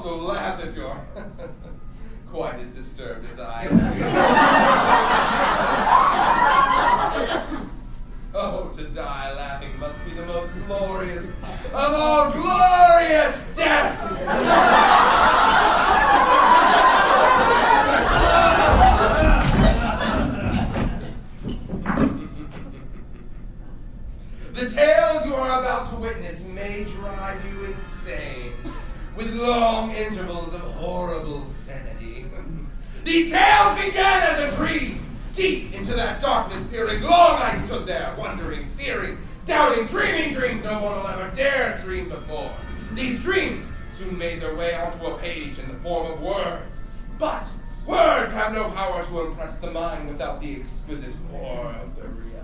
also laugh if you're quite as disturbed as I am. Oh, to die laughing must be the most glorious of all glorious deaths! The tales you are about to witness may drive you insane, with long intervals of horrible sanity. These tales began as a dream. Deep into that darkness peering, long I stood there, wondering, fearing, doubting, dreaming dreams no one will ever dare dream before. These dreams soon made their way onto a page in the form of words. But words have no power to impress the mind without the exquisite horror of the reality.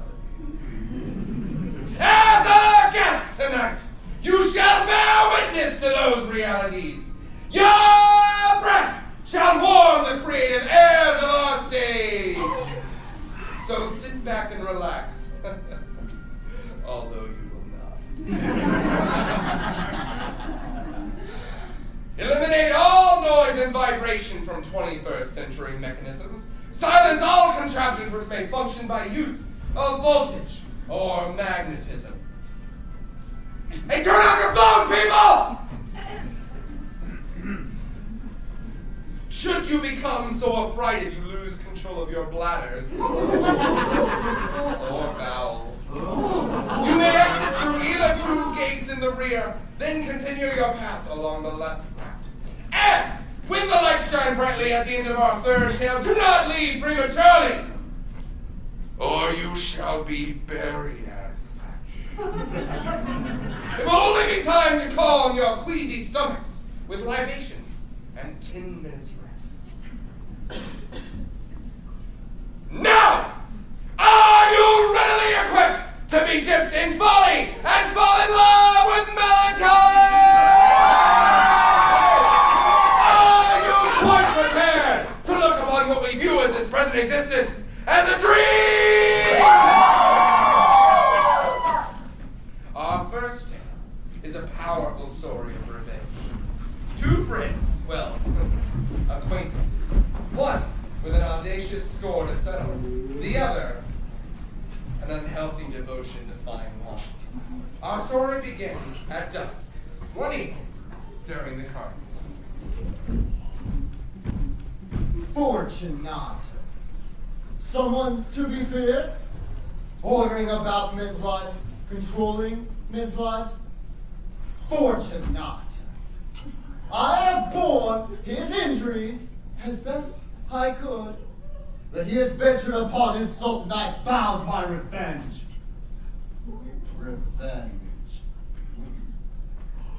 As a guest tonight, you shall bear witness to those realities. Your breath shall warm the creative airs of our stage. So sit back and relax, although you will not. Eliminate all noise and vibration from 21st century mechanisms. Silence all contraptions which may function by use of voltage or magnetism. Hey, turn off your phones, people! Should you become so affrighted you lose control of your bladders or bowels, you may exit through either two gates in the rear, then continue your path along the left route. And when the lights shine brightly at the end of our third tale, do not leave prematurely, or you shall be buried as such. It will only be time to calm your queasy stomachs with libations and 10 minutes rest. Now, are you readily equipped to be dipped in folly and fall in love with melancholy? Are you quite prepared to look upon what we view as this present existence as a dream? Our first tale is a powerful story of revenge. Two friends, well, acquaintances. One with an audacious score to settle. The other, an unhealthy devotion to fine wine. Our story begins at dusk, one evening during the carnival season. Fortunato. Someone to be feared? Ordering about men's lives, controlling men's lives? Fortunato. I have borne his injuries as best I could, but he has ventured upon insult and I vowed my revenge.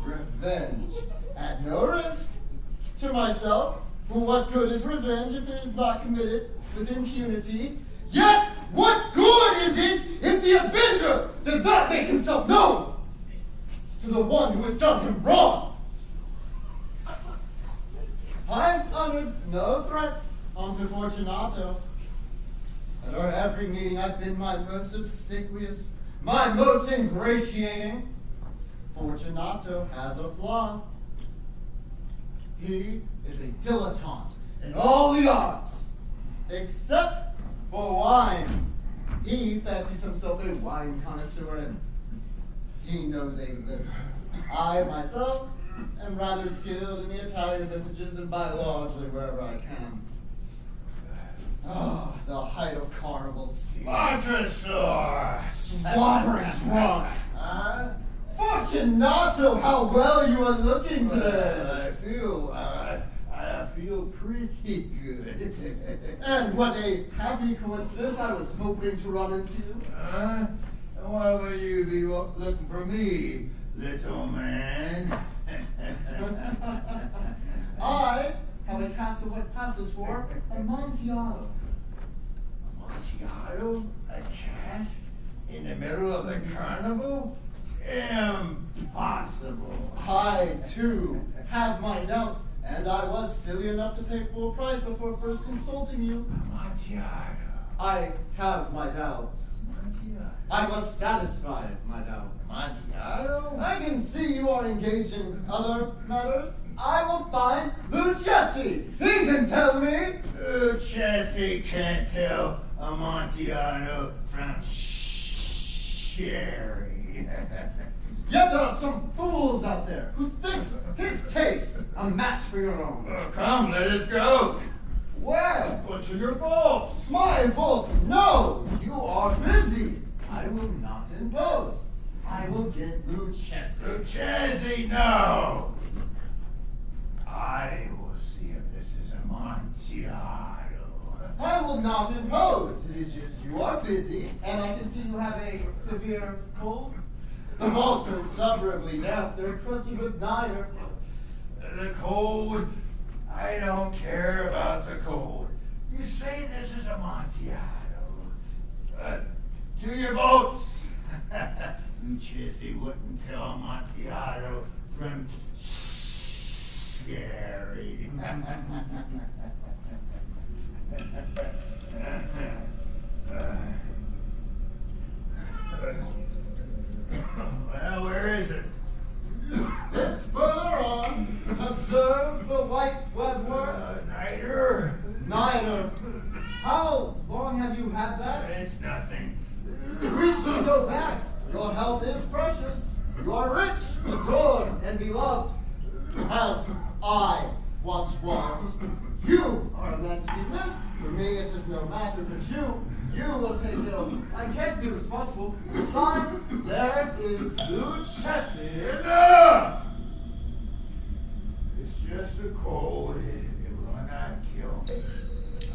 Revenge at no risk to myself, for what good is revenge if it is not committed with impunity? Yet, what good is it if the avenger does not make himself known to the one who has done him wrong? I've uttered no threat unto Fortunato. At our every meeting I've been my most obsequious, my most ingratiating. Fortunato has a flaw. He is a dilettante in all the arts, except for wine. He fancies himself a wine connoisseur and he knows a little. I myself am rather skilled in the Italian vintages and buy largely wherever I can. Oh, the height of carnival season. Montresor! Slobbering drunk. Fortunato, how well you are looking today. I feel pretty good. And what a happy coincidence I was hoping to run into. Why would you be looking for me, little man? I have a cask of what passes for Amontillado. Amontillado? A cask? In the middle of the carnival? Impossible. I, too, have my doubts, and I was silly enough to pay full price before first consulting you. Amontillado. I have my doubts. Amontillado. I was satisfied, my doubts. Amontillado? I can see you are engaged in other matters. I will find Lucchesi. He can tell me. Lucchesi can't tell Amontillado from Sherry. Yet there are some fools out there who think his taste a match for your own. Come, let us go. Where? What's in your vaults? My vault, no! You are busy. I will not impose. I will get Lucchesi. Lucchesi, no. I will see if this is Amontillado. I will not impose. It is just you are busy, and I can see you have a severe cold. The vaults are insufferably damp. They're encrusted with Snider. The cold, I don't care about the cold. You say this is Amontillado. To your votes. Lucchesi wouldn't tell Amontillado from Sherry. Well, where is it? It's further on. Observe the white webwork. Snider? Snider. How long have you had that? It's nothing. We should go back. Your health is precious. You are rich, adored, and beloved, as I once was. You are meant to be missed. For me, it is no matter, but you will take ill. I can't be responsible. Besides, there is Lucchesi. Enough! It's just a cold. It will not kill me.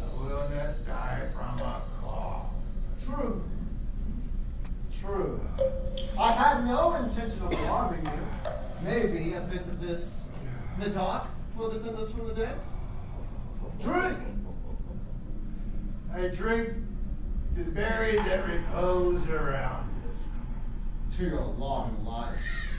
I will not die from a cough. True. True. I had no intention of alarming you. Maybe a bit of this Medoc will defend us from the depths. Drink! I drink to the buried that repose around us. To your long life.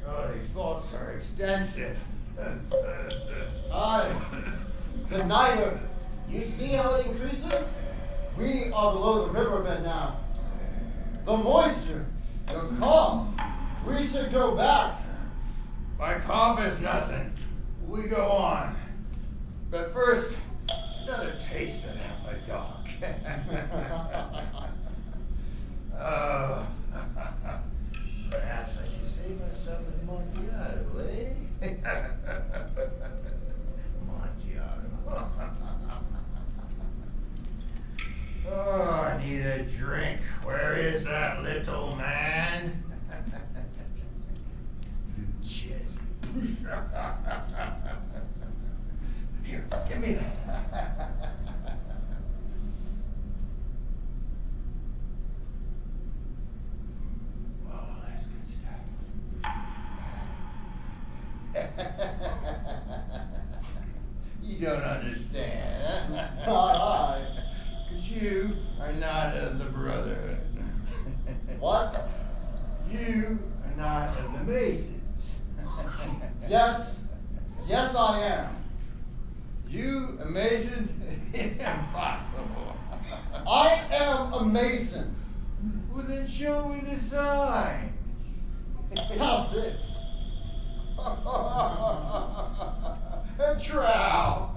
Oh, these vaults are extensive. Aye. The Snider. You see how it increases? We are below the riverbed now. The moisture, your cough. We should go back. My cough is nothing. We go on. But first, another taste of that Bullock. Oh, perhaps I should save myself with Amontillado, eh? Amontillado. Oh, I need a drink. Where is that little man? Shit. Here, give me that. Oh, that's good stuff. You don't understand. Aye. Because you are not of the Brotherhood. What? You are not of the Masons. Yes. Yes, I am. You a Mason? Impossible. I am a Mason. Well, then show me the sign. How's this? A trowel.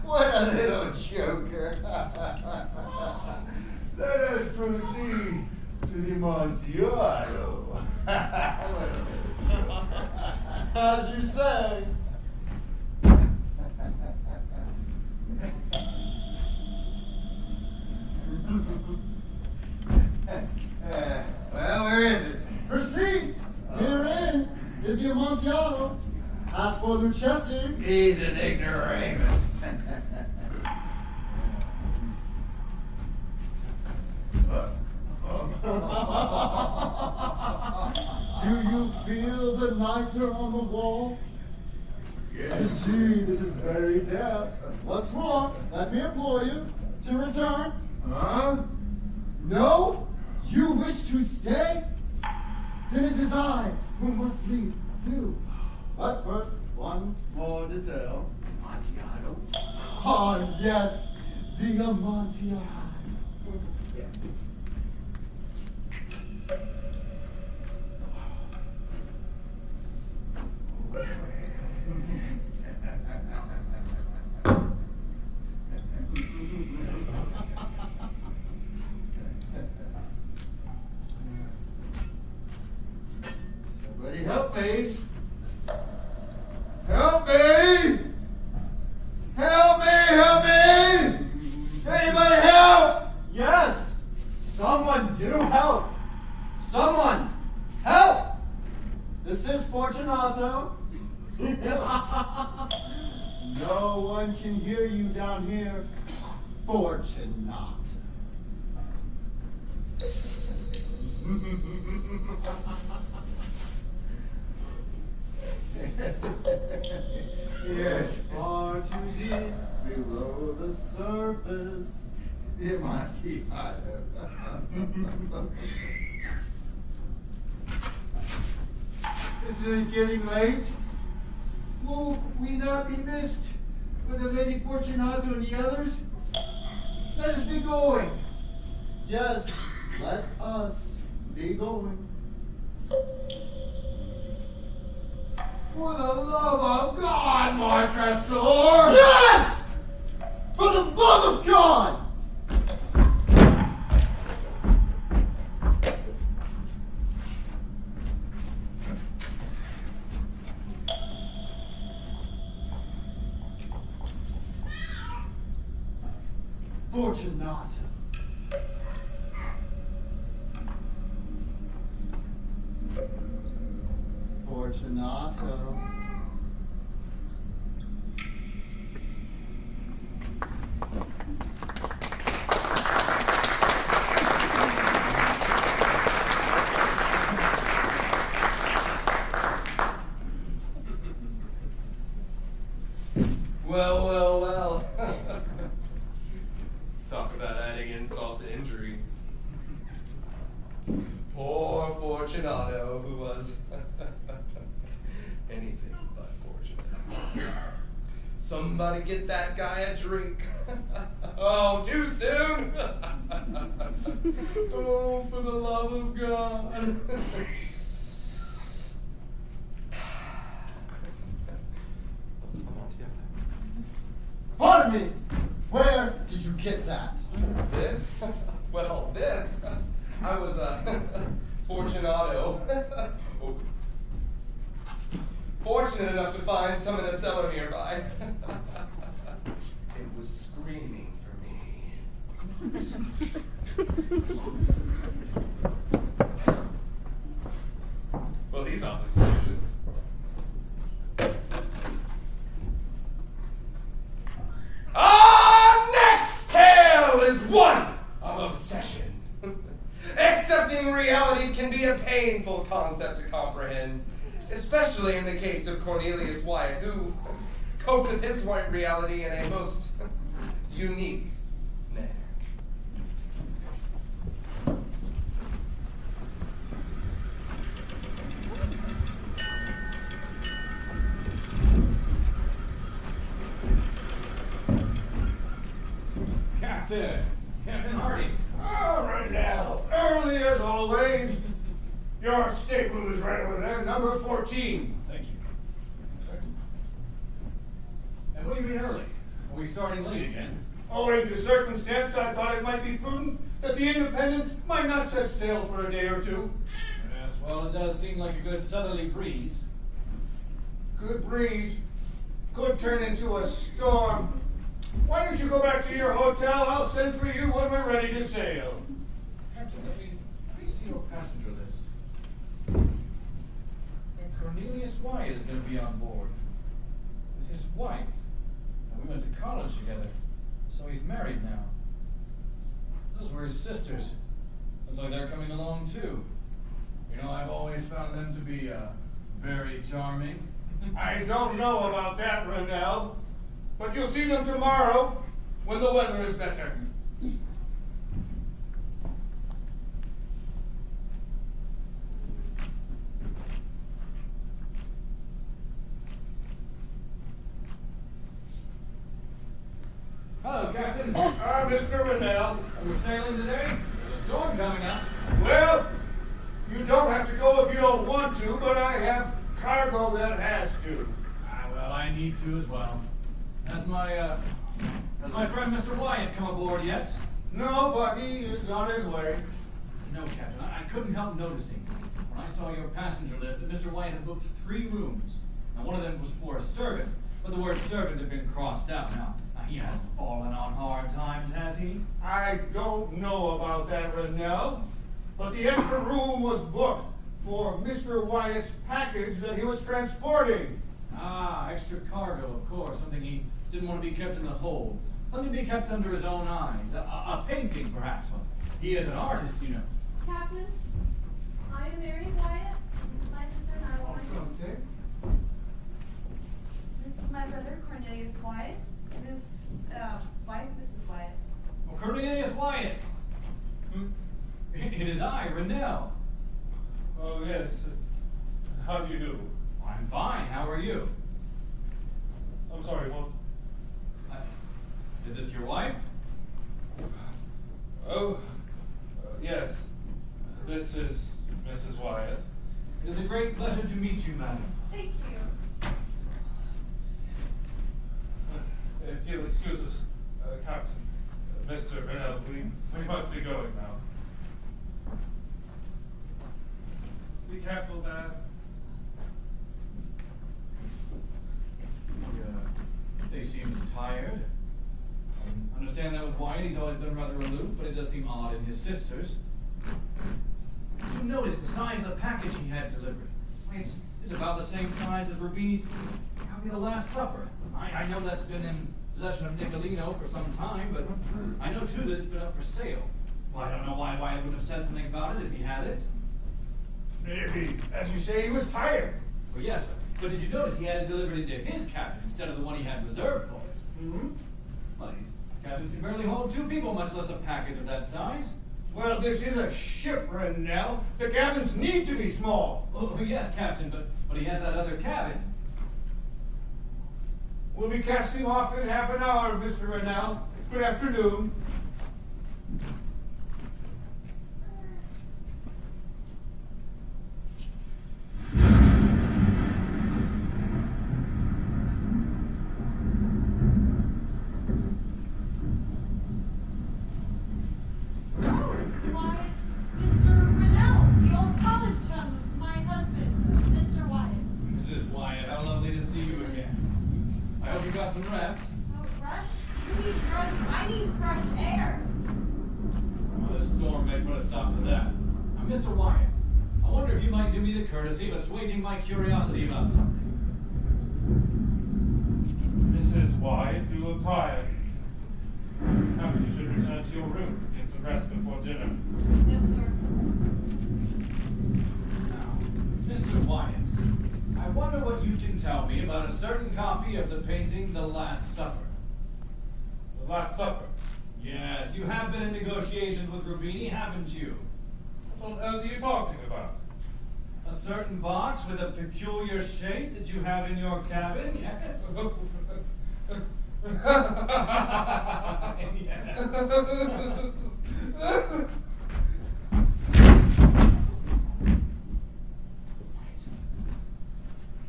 What a little joker. Let us proceed to the Amontillado. As you say. Well, where is it? Proceed. Herein is the Amontillado. As for Lucchesi, He's an ignoramus. do you feel the niter on the wall? Yes, indeed, it is very damp. Once more, let me implore you to return. Huh? No? You wish to stay? Then it is I who must leave you. But first, one more detail. Amontillado. Ah, yes, the Amontillado. Yes. Somebody help me! Help me! Help me! Help me! Anybody help! Yes! Someone do help! Someone help! This is Fortunato. No one can hear you down here. Fortunato. Yes. Far too deep below the surface. The Amontillado. Isn't it getting late? Will we not be missed by the Lady Fortunato and the others? Let us be going. Yes, let us be going. For the love of God, Martressor! Yes! For the love of God! Fortunato. Fortunato. Well, well, well. Talk about adding insult to injury. Poor Fortunato, who was anything but fortunate. Somebody get that guy a drink. Oh, too soon? Oh, for the love of God. Pardon me! Where did you get that? This? Well, this. I was Fortunato. Fortunate enough to find some in a cellar nearby. It was screaming for me. Well, he's awfully suspicious. Our next tale is one of obsession. Accepting reality can be a painful concept to comprehend, especially in the case of Cornelius Wyatt, who coped with his white reality in a most unique manner. Captain Hardy. All right now, early as always. Your stateroom is right over there, number 14. Thank you. And what do you mean early? Are we starting late again? Owing to circumstance, I thought it might be prudent that the Independence might not set sail for a day or two. Yes, well, it does seem like a good southerly breeze. Good breeze could turn into a storm. Why don't you go back to your hotel? I'll send for you when we're ready to sail. Captain, let me see your passenger list. And Cornelius Wyatt is going to be on board with his wife. And we went to college together, so he's married now. Those were his sisters. Looks like they're coming along too. You know, I've always found them to be very charming. I don't know about that, Rennell, but you'll see them tomorrow when the weather is better. Mr. Rennell. We're sailing today? There's a storm coming up. Well, you don't have to go if you don't want to, but I have cargo that has to. Well, I need to as well. Has my friend Mr. Wyatt come aboard yet? No, but he is on his way. No, Captain. I couldn't help noticing when I saw your passenger list that Mr. Wyatt had booked 3 rooms. Now, one of them was for a servant, but the word servant had been crossed out. Now he hasn't fallen on hard times, has he? I don't know about that, Rennell, but the extra room was booked for Mr. Wyatt's package that he was transporting. Ah, extra cargo, of course. Something he didn't want to be kept in the hold. Something to be kept under his own eyes. A painting, perhaps. Well, he is an artist, you know. Captain, I am Mary Wyatt. My sister and I will. Okay. This is my brother, Cornelius Wyatt. This, wife, Mrs. Wyatt. Oh, Cornelius Wyatt! It is I, Rennell. Oh, yes. How do you do? I'm fine. How are you? I'm sorry, what? Is this your wife? Oh, yes. This is Mrs. Wyatt. It is a great pleasure to meet you, madam. Thank you. If you'll excuse us, Captain, Mr. Rennell, we must be going now. Be careful, man. They seem tired. I understand that with Wyatt, he's always been rather aloof, but it does seem odd in his sisters. Did you notice the size of the package he had delivered? I mean, it's about the same size as Rubini's copy of The Last Supper. I know that's been in possession of Nicolino for some time, but I know too that it's been up for sale. Well, I don't know why Wyatt would have said something about it if he had it. Maybe, as you say, he was tired. Well, yes, but did you notice he had it delivered into his cabin instead of the one he had reserved for it? Mm-hmm. Well, these cabins can barely hold 2 people, much less a package of that size. Well, this is a ship, Rennell. The cabins need to be small. Oh, yes, Captain, but he has that other cabin. We'll be casting off in half an hour, Mr. Rennell. Good afternoon. Some rest. Oh, rest? Who needs rest? I need fresh air. Well, this storm may put a stop to that. Now, Mr. Wyatt, I wonder if you might do me the courtesy of assuaging my curiosity about something. Mrs. Wyatt, you look tired. How you should return to your room. Get some rest before dinner. Yes, sir. Now, Mr. Wyatt, I wonder what you can tell me about a certain copy of the painting, The Last Supper. The Last Supper? Yes, you have been in negotiations with Rubini, haven't you? What on earth are you talking about? A certain box with a peculiar shape that you have in your cabin, yes? Yes.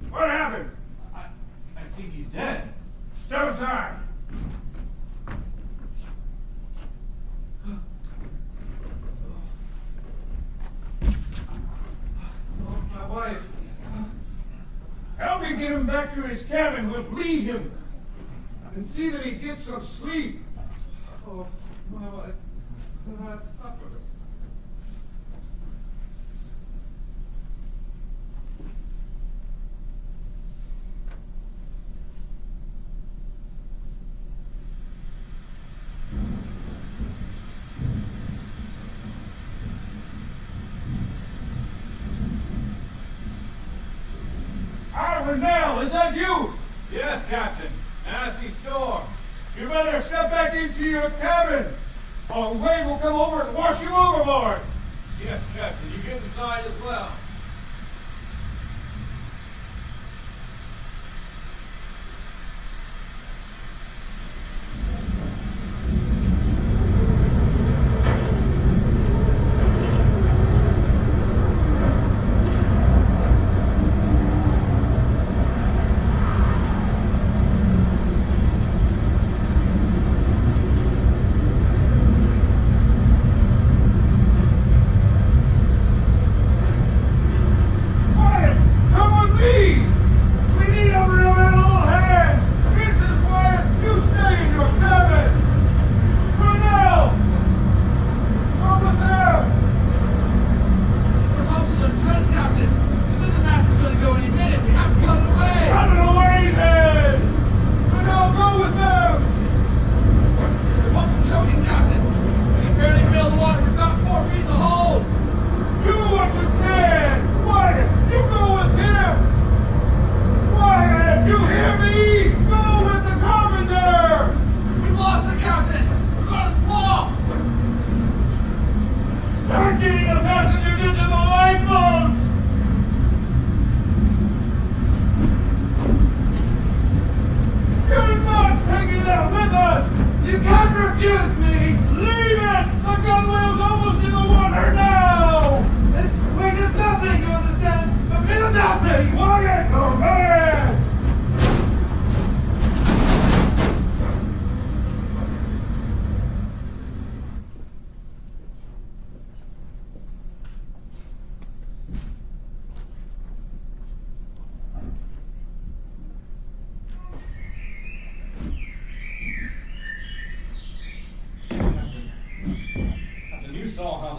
What happened? I think he's dead. Step aside. Oh, my wife. Help me get him back to his cabin. We'll bleed him. And see that he gets some sleep. Oh, my wife. The Last Supper. Rennell, is that you? Yes, Captain. Nasty storm. You better step back into your cabin, or Wade will come over and wash you overboard. Yes, Captain. You get inside as well.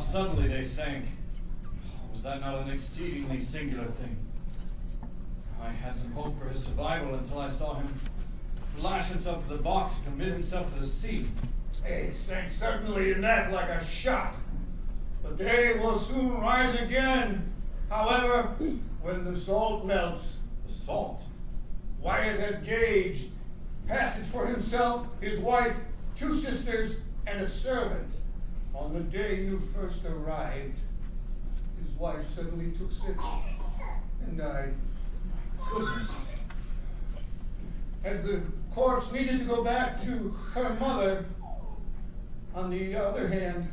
suddenly they sank. Was that not an exceedingly singular thing? I had some hope for his survival until I saw him lash himself to the box and commit himself to the sea. He sank certainly in that like a shot. The day will soon rise again. However, when the salt melts. The salt? Wyatt had gauged passage for himself, his wife, 2 sisters, and a servant. On the day you first arrived, his wife suddenly took sick and died. Goodness. As the corpse needed to go back to her mother, on the other hand,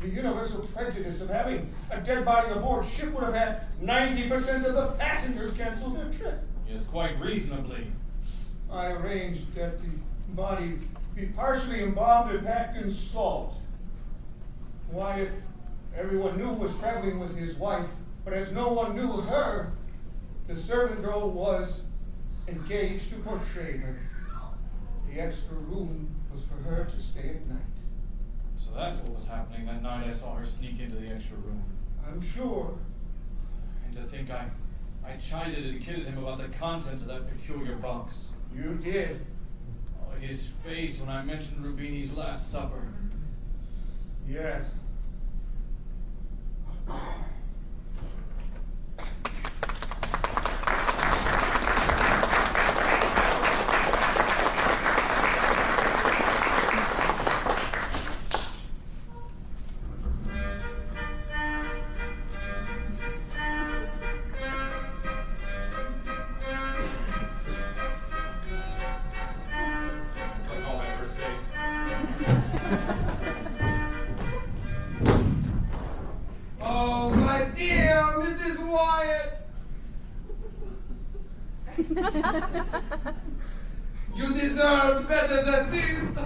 the universal prejudice of having a dead body aboard ship would have had 90% of the passengers cancel their trip. Yes, quite reasonably. I arranged that the body be partially embalmed and packed in salt. Wyatt, everyone knew, was traveling with his wife, but as no one knew her, the servant girl was engaged to portray her. The extra room was for her to stay at night. So that's what was happening that night I saw her sneak into the extra room. I'm sure. And to think I chided and kidded him about the contents of that peculiar box. You did. Oh, his face when I mentioned Rubini's Last Supper. Yes. You deserve better than this.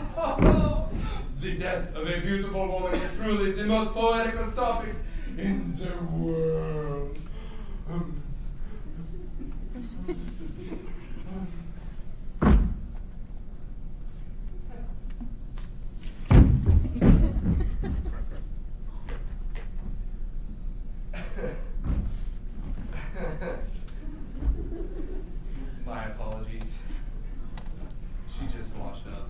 The death of a beautiful woman is truly the most poetical topic in the world. My apologies. She just washed up.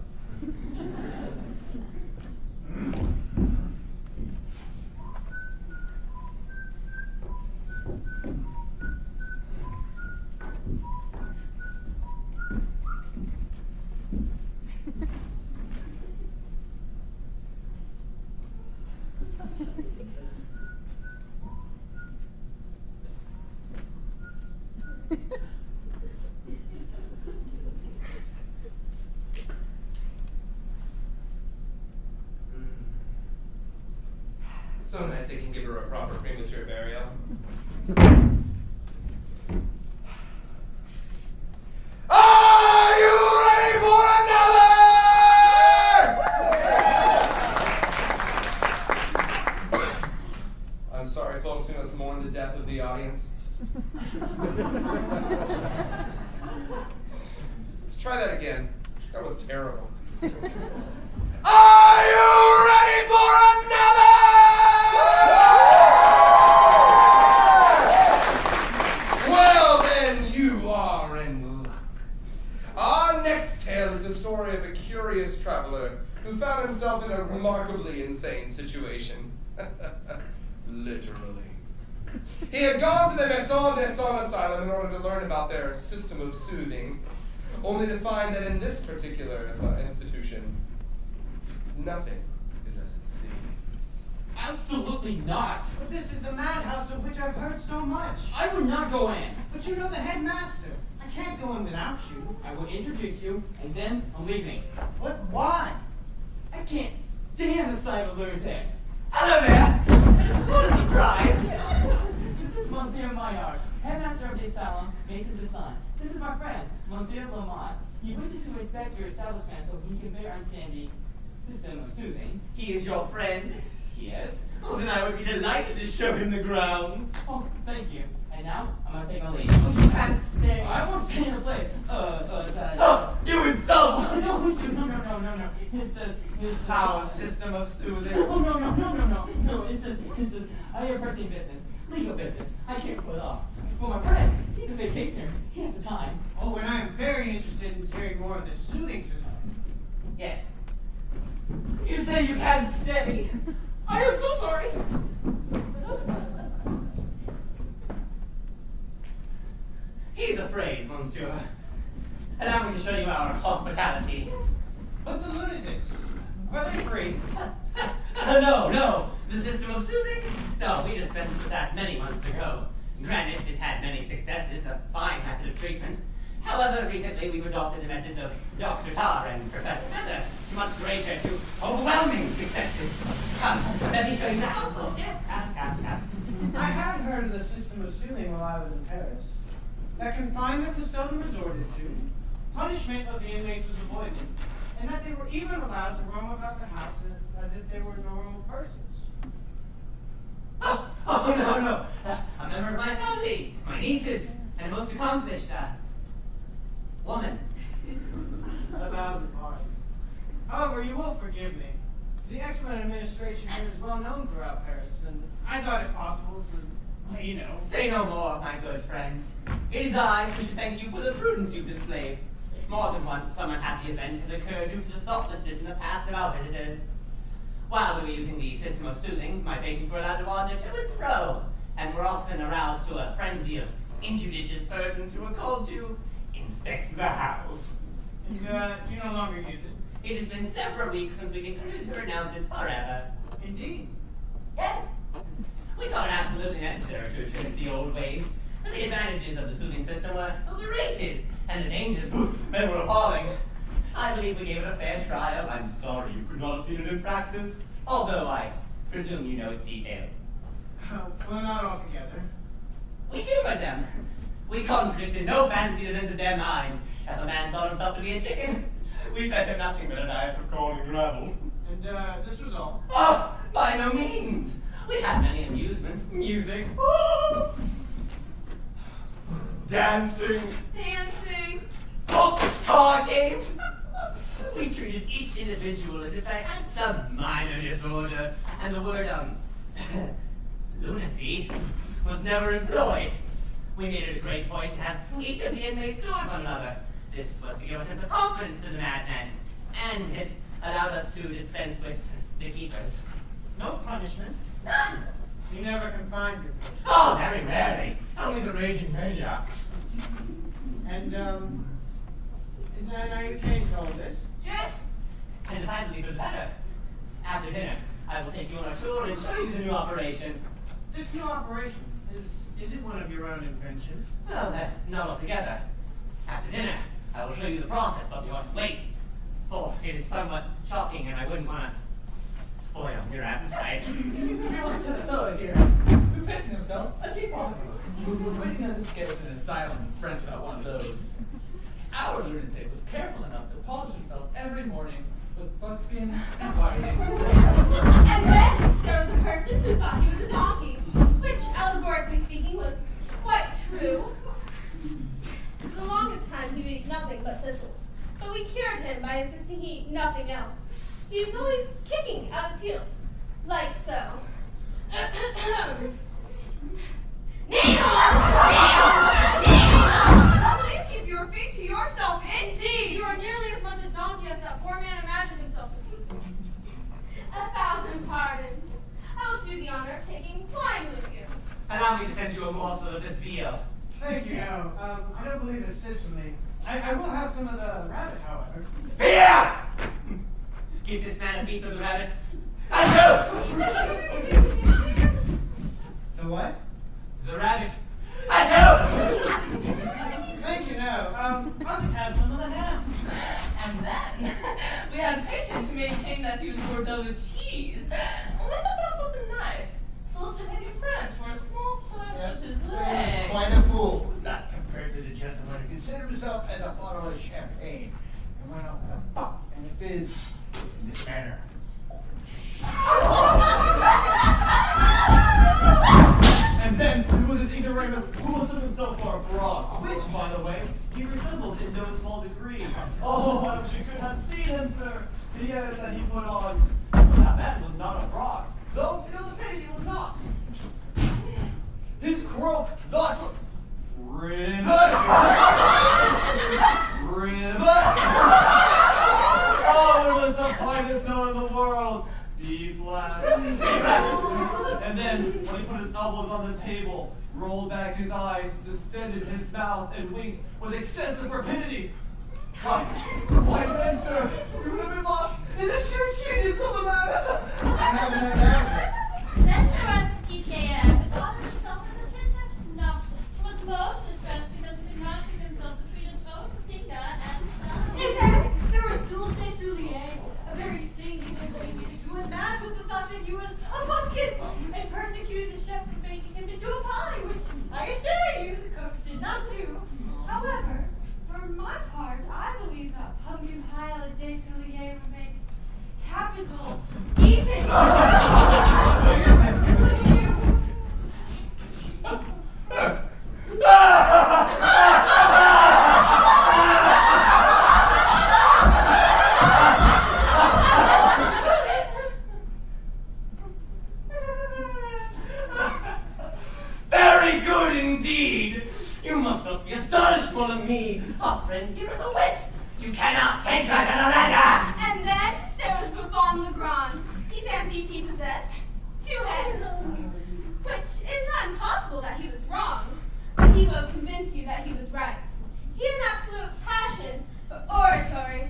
So nice they can give her a proper premature burial. Are you ready for another? I'm sorry, folks, who must mourn the death of the audience. Let's try that again. That was terrible. Are you ready for another? Well, then you are in luck. Our next tale is the story of a curious traveler who found himself in a remarkably insane situation. Literally. He had gone to the Maison des Sans Asylum in order to learn about their system of soothing, only to find that in this particular institution, nothing is as it seems. Absolutely not. But this is the madhouse of which I've heard so much. I would not go in. But you know the headmaster. I can't go in without you. I will introduce you, and then I'm leaving. What? Why? I can't stand the sight of a lunatic. Hello there! What a surprise! This is Monsieur Maillard, headmaster of the asylum, Mason de Sun. This is my friend, Monsieur Lamont. He wishes to inspect your establishment so he can better understand the system of soothing. He is your friend? Yes. Oh, then I would be delighted to show him the grounds. Oh, thank you. And now, I must take my leave. Oh, you can't stay. I won't stay in the place. Oh, You insult! No. It's just. Our system of soothing. No. It's just. I have pressing business, legal business. I can't pull it off. Well, my friend, he's a vacationer. He has the time. Oh, and I am very interested in hearing more of the soothing system. Yes. You say you can't stay. I am so sorry. He's afraid, monsieur. Allow me to show you our hospitality. But the lunatics, are they free? No. The system of soothing? No, we dispensed with that many months ago. Granted, it had many successes, a fine method of treatment. However, recently we've adopted the methods of Dr. Tarr and Professor Feather to much greater, to overwhelming successes. Come, let me show you the household. Yes, come. I had heard of the system of soothing while I was in Paris. That confinement was seldom resorted to, punishment of the inmates was avoided, and that they were even allowed to roam about the house as if they were normal persons. Oh, no. A member of my family, my nieces, and a most accomplished woman. 1,000 pardons. However, you will forgive me. The excellent administration here is well known throughout Paris, and I thought it possible to, Say no more, my good friend. It is I who should thank you for the prudence you've displayed. More than once, some unhappy event has occurred due to the thoughtlessness in the past of our visitors. While we were using the system of soothing, my patients were allowed to wander to and fro, and were often aroused to a frenzy of injudicious persons who were called to inspect the house. And you no longer use it? It has been several weeks since we concluded to renounce it forever. Indeed. Yes. We thought it absolutely necessary to return to the old ways. But the advantages of the soothing system were overrated, and the dangers, they were appalling. I believe we gave it a fair trial. I'm sorry you could not have seen it in practice, although I presume you know its details. Well, not altogether. We humored them. We contradicted no fancy that entered their mind. If a man thought himself to be a chicken, we fed him nothing but a diet of corn and gravel. And this was all? Oh, by no means. We had many amusements, music, dancing, star games. We treated each individual as if they had some minor disorder, and the word, lunacy was never employed. We made it a great point to have each of the inmates know one another. This was to give a sense of confidence to the madmen, and it allowed us to dispense with the keepers. No punishment? None. You never confined your patients? Oh, very rarely. Only the raging maniacs. And, now you changed all of this? Yes, and decidedly for the better. After dinner, I will take you on a tour and show you the new operation. This new operation, is it one of your own invention? Well, not altogether. After dinner, I will show you the process, but you must wait, for it is somewhat shocking and I wouldn't want to spoil your appetite. What's that fellow here who fancies himself a teapot? Waiting on the scales in an asylum in France without one of those. Our lunatic was careful enough to polish himself every morning with buckskin and whiting. And then there was a person who thought he was a donkey, which, allegorically speaking, was quite true. For the longest time, he would eat nothing but thistles, but we cured him by insisting he eat nothing else. He was always kicking out his heels, like so. Please keep your feet to yourself, indeed! You are nearly as much a donkey as that poor man imagined himself to be. 1,000 pardons. I will do the honor of taking wine with you. Allow me to send you a morsel of this veal. Thank you, no. I don't believe it sits with me. I will have some of the rabbit, however. Here! Give this man a piece of the rabbit. I The what? do! The rabbit. I Thank you, no. I'll just have some of the ham. And then we had patience to maintain that he was Bordeaux with cheese. Only the off with a knife, soliciting friends for a small slice of his He was leg. quite a fool, not compared to the gentleman who considered himself as a bottle of champagne and went off with a pop and a fizz in this manner. ignoramus who mistook himself for a frog, which, by the way, he resembled in no small degree. Oh, I wish you could have seen him, sir. The airs that he put on. That man was not a frog, though it was a pity he was not. His croak thus. Ribbit! Ribbit! Oh, it was the finest note in the world. B flat. And then, when he put his elbows on the table, rolled back his eyes, distended his mouth, and winked with excessive rapidity. Why then, sir, we would have been lost in the sheer genius of the man. Then there was TKM, who thought of himself as a pinch of snuff, who was most distressed because he could not keep himself between his own finger and thumb. And then there was Jules Soulier, a very singular genius who had mad with the thought that he was a pumpkin and persecuted the chef for making him into a pie, which I assure you the cook did not do. However, for my part, I believe that pumpkin pie a la de Soulier would make capital eating. Very good indeed. You must not be astonished, mon ami. Our friend here is a witch. You cannot take her to the ladder. And then there was Buffon Legrand. He fancied he possessed 2 heads. Which is not impossible that he was wrong, but he will convince you that he was right. He had an absolute passion for oratory.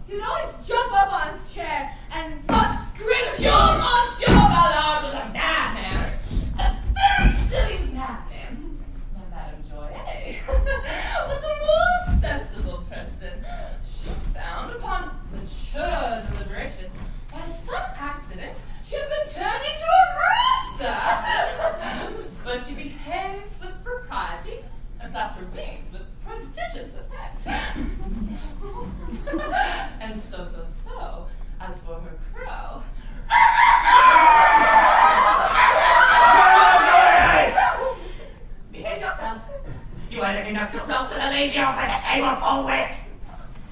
He would always jump up on his chair and thus scream, Monsieur Ballard was a madman. A very silly madman. And Madame Joye was a more sensible person. She found upon mature deliberation, by some accident, she had been turned into a rooster. But she behaved with propriety and flapped her wings with prodigious effect. And so, as for her crow. Behave yourself. You either conduct yourself with a lady or with a table full wit.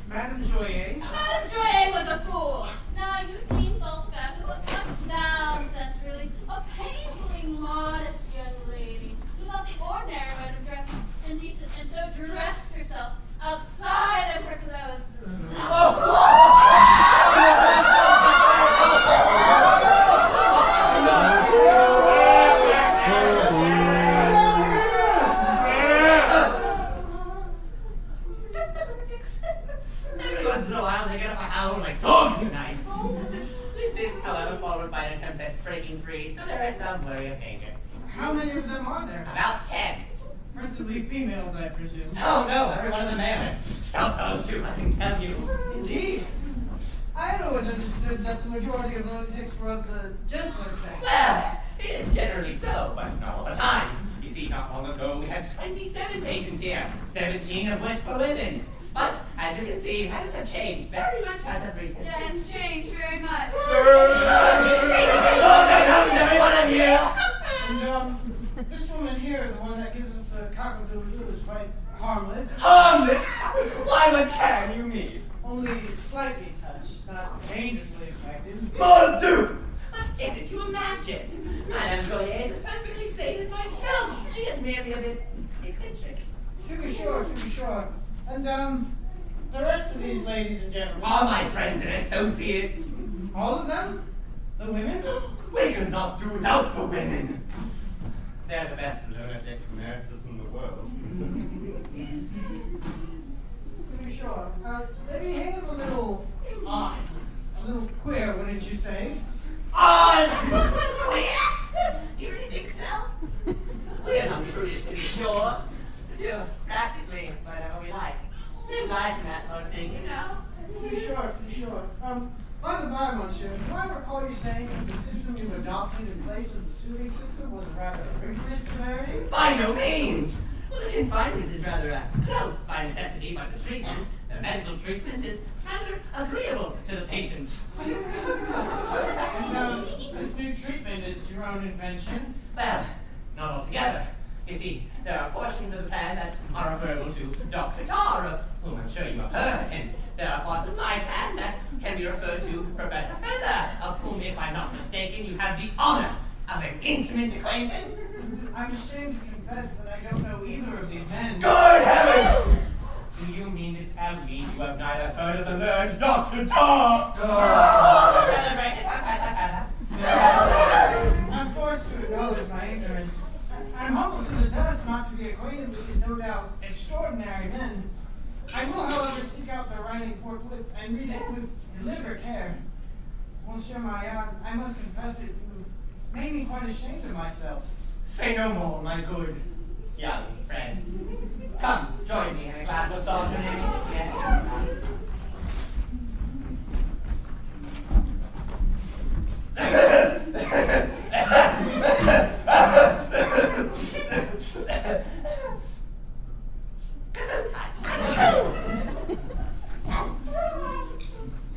Madame Joyer. Madame Joye was a fool. Now, Eugene Salzback was of much sound sense, really. A painfully modest young lady who thought the ordinary mode of dress indecent and so dressed herself outside of her clothes. Every once in a while they get up a howl like dogs tonight. This is, however, followed by an attempt at breaking free, so there is some worry of danger. How many of them are there? About 10. Principally females, I presume. Oh no, every one of them male. Stop those two, I can tell you. Indeed. I had always understood that the majority of lunatics were of the gentler sex. Well, it is generally so, but not all the time. You see, not long ago we had 27 patients here, 17 of which were women. But, as you can see, matters have changed very much as of recent. Yes, changed very much. Every one of you! And, this woman here, the one that gives us the cock-a-doodle-doo, is quite harmless. Harmless? Why, what can you mean? Only slightly touched, not dangerously affected. Mon Dieu! What is it you imagine? Madame Joyer is as perfectly sane as myself. She is merely a bit eccentric. To be sure, to be sure. And, the rest of these ladies and gentlemen. All my friends and associates. All of them? The women? We could not do without the women. They're the best lunatic nurses in the world. To be sure. They behave a little odd. A little queer, wouldn't you say? Odd! Queer! You really think so? We're not prudish, to be sure. We do practically whatever we like. Live life and that sort of thing, you know? To be sure, to be sure. By the by, monsieur, do I recall you saying that the system you adopted in place of the soothing system was rather rigorous severity? By no means! Well, the confinement is rather close by necessity, but the treatment, the medical treatment, is rather agreeable to the patients. And, this new treatment is your own invention? Well, not altogether. You see, there are portions of the plan that are referable to Dr. Tar, of whom I'm sure you have heard, and there are parts of my plan that can be referred to Professor Feather, of whom, if I'm not mistaken, you have the honor of an intimate acquaintance. I'm ashamed to confess that I don't know either of these men. Good heavens! Do you mean to tell me you have neither heard of the learned Dr. Tar? Oh, the celebrated Professor Feather. I'm forced to acknowledge my ignorance. I'm humbled to the dust not to be acquainted with these no doubt extraordinary men. I will, however, seek out their writing forthwith and read it with deliberate care. Monsieur Maillard, I must confess it made me quite ashamed of myself. Say no more, my good young friend. Come, join me in a glass of salt and Yes.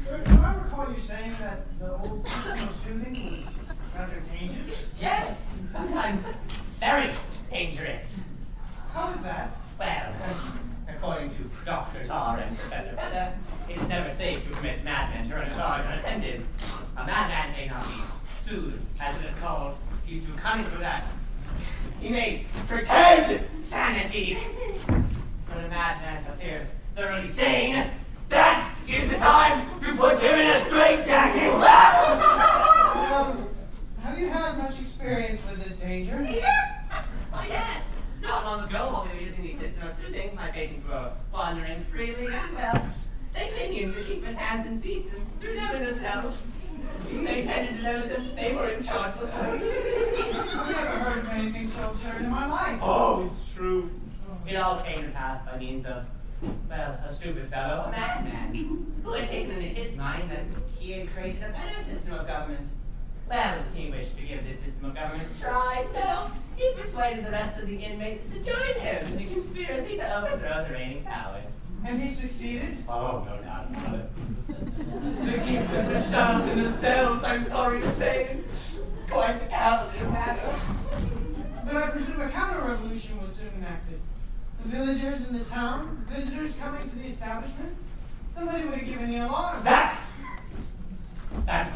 Sir, do I recall you saying that the old system of soothing was rather dangerous? Yes, sometimes very dangerous. How is that? Well, according to Dr. Tar and Professor Feather, it is never safe to permit madmen to run at large unattended. A madman may not be soothed, as it is called. He's too cunning for that. He may pretend sanity. When a madman appears thoroughly sane, that is the time to put him in a straitjacket. Have you had much experience with this danger? Oh, yes. Not long ago, while we were using the system of soothing, my patients were wandering freely and, well, they pinioned the keeper's hands and feet and threw them in the cells. They tended to them as if they were in charge of the place. I've never heard of anything so absurd in my life. Oh, it's true. It all came to pass by means of, well, a stupid fellow, a madman, who had taken it in his mind that he had created a better system of government. Well, he wished to give this system of government a try, so he persuaded the rest of the inmates to join him in the conspiracy to overthrow the reigning powers. And he succeeded? Oh, no doubt about it. The keepers were shut in the cells, I'm sorry to say. Quite a cavalier matter. But I presume a counter-revolution was soon enacted. The villagers in the town, visitors coming to the establishment, somebody would have given the alarm. That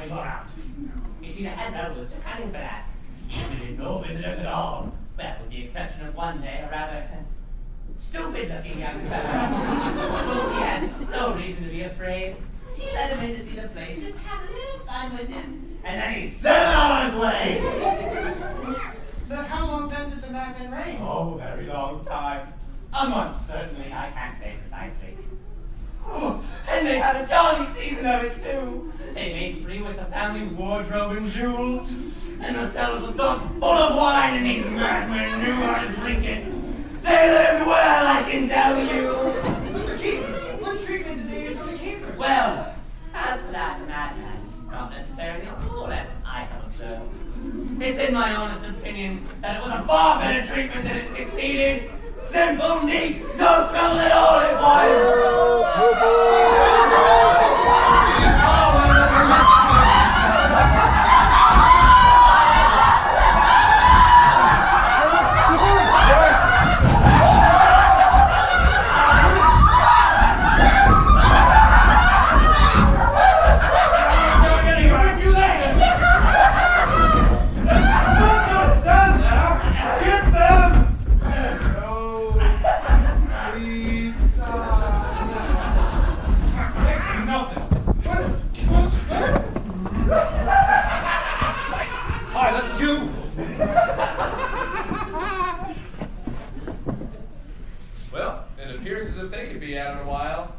we got out. You see, the head rebel was too cunning for that. There were no visitors at all. Well, with the exception of one day, a rather stupid-looking young fellow. He had no reason to be afraid. He let him in to see the place, just have a little fun with him, and then he sent him on his way. But how long then did the madman reign? Oh, very long time. A month, certainly. I can't say precisely. Oh, and they had a jolly season of it, too. They made free with the family wardrobe and jewels. And the cellars were stocked full of wine, and these madmen knew how to drink it. They lived well, I can tell you. But the keepers, what treatment did they use on the keepers? Well, as for that madman, not necessarily a fool, as I have observed. It's in my honest opinion that it was a far better treatment than it succeeded. Simple, neat, no trouble at all it Well, it appears as if they could be out in a while.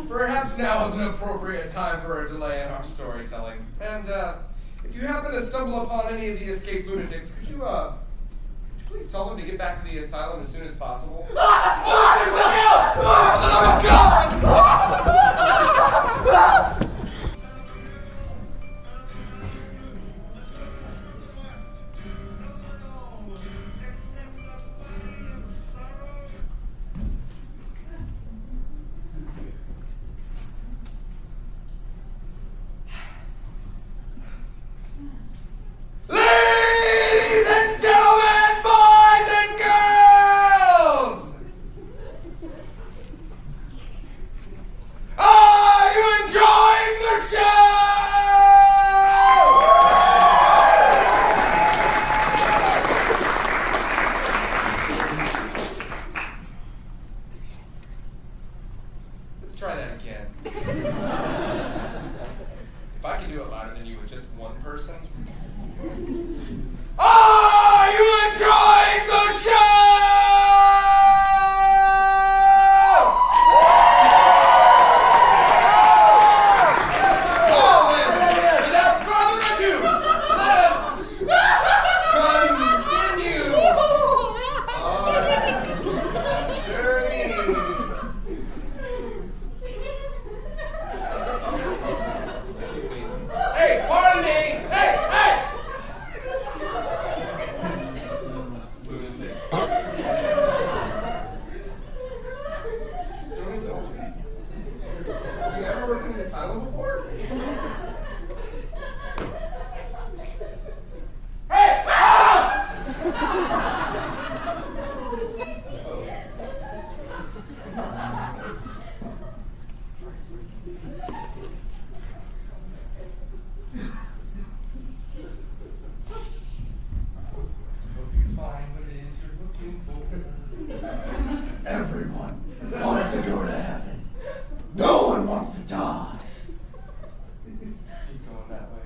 Perhaps now is an appropriate time for a delay in our storytelling. And, if you happen to stumble upon any of the escaped lunatics, could you please tell them to get back to the asylum as soon as possible? can do it louder than you with just one person. Are you enjoying the show? Well, then, without further ado, let us continue our journey. Excuse me. Hey, pardon me! Hey! Have you ever worked in an asylum before? Hey! Ah! Hope you find what it is you're looking for. Everyone wants to go to heaven. No one wants to die. Keep going that way.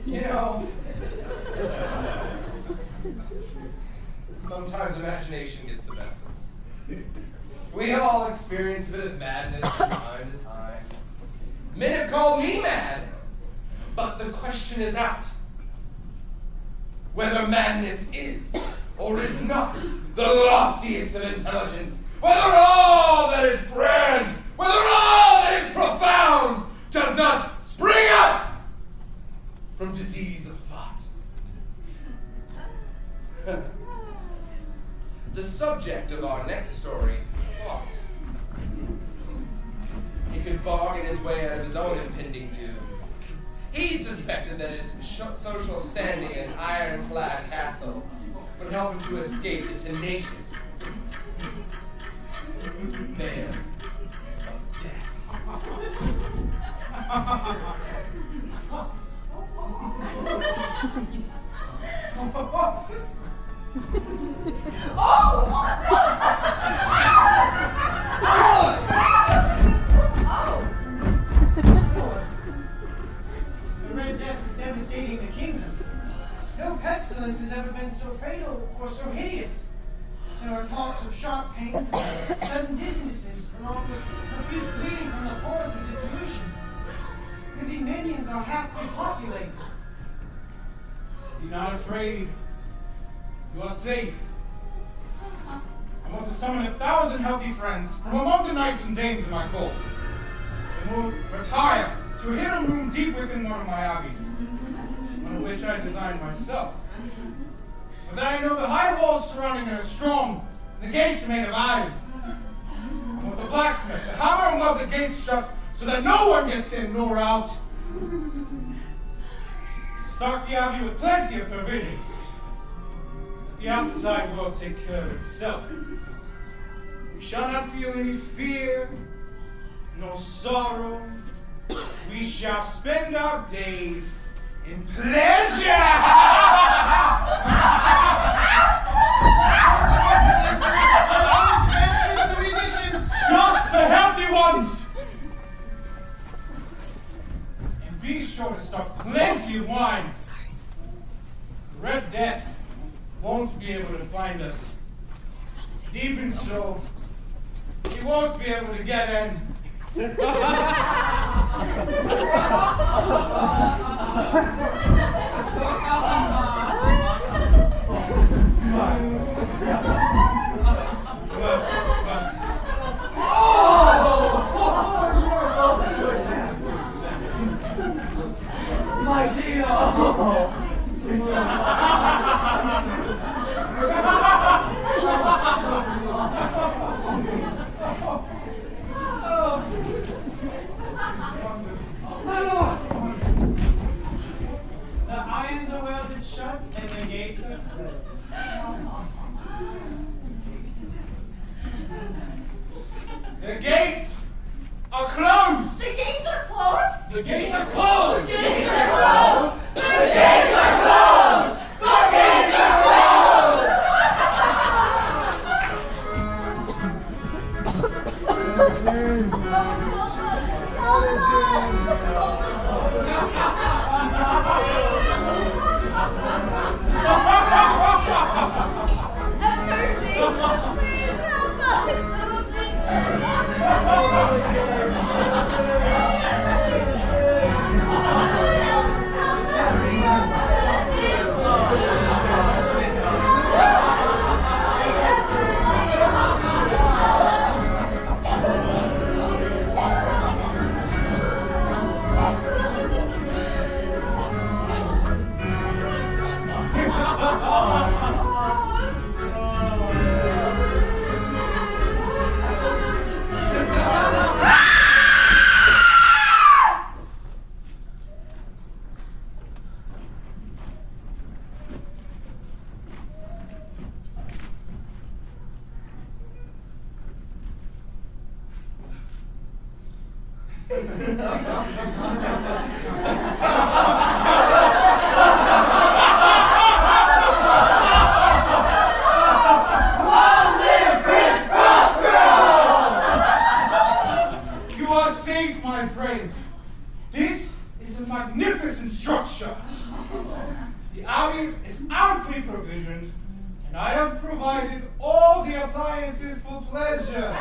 You know, sometimes imagination gets the best of us. We all experience a bit of madness from time to time. Men have called me mad, but the question is out. Whether madness is or is not the loftiest of intelligence, whether all that is grand, whether all that is profound does not spring up from disease of thought. The subject of our next story, thought. He could bargain his way out of his own impending doom. He suspected that his social standing in an ironclad castle would help him to escape the tenacious man of death. The Red Death is devastating the kingdom. No pestilence has ever been so fatal or so hideous. There are talks of sharp pains and sudden dizzinesses, along with profuse bleeding from the pores with dissolution. And the minions are half depopulated. Be not afraid. You are safe. I want to summon 1,000 healthy friends from among the knights and dames of my court. And will retire to a hidden room deep within one of my abbeys, one of which I designed myself. But that I know the high walls surrounding it are strong, and the gates made of iron. And with the blacksmith, the hammer and weld the gates shut, so that no one gets in nor out. Stock the abbey with plenty of provisions. Let the outside world take care of itself. We shall not feel any fear, nor sorrow. We shall spend our days in pleasure. Just the healthy ones. And be sure to stock plenty of wine. The Red Death won't be able to find us. And even so, he won't be able to get in. My dear! My lord! The irons are welded shut and the gates are closed. The gates are closed! The gates are closed? The gates are closed! The gates are closed! The gates are closed! The gates are closed! You are safe, my friends. This is a magnificent structure. The abbey is amply provisioned, and I have provided all the appliances for pleasure.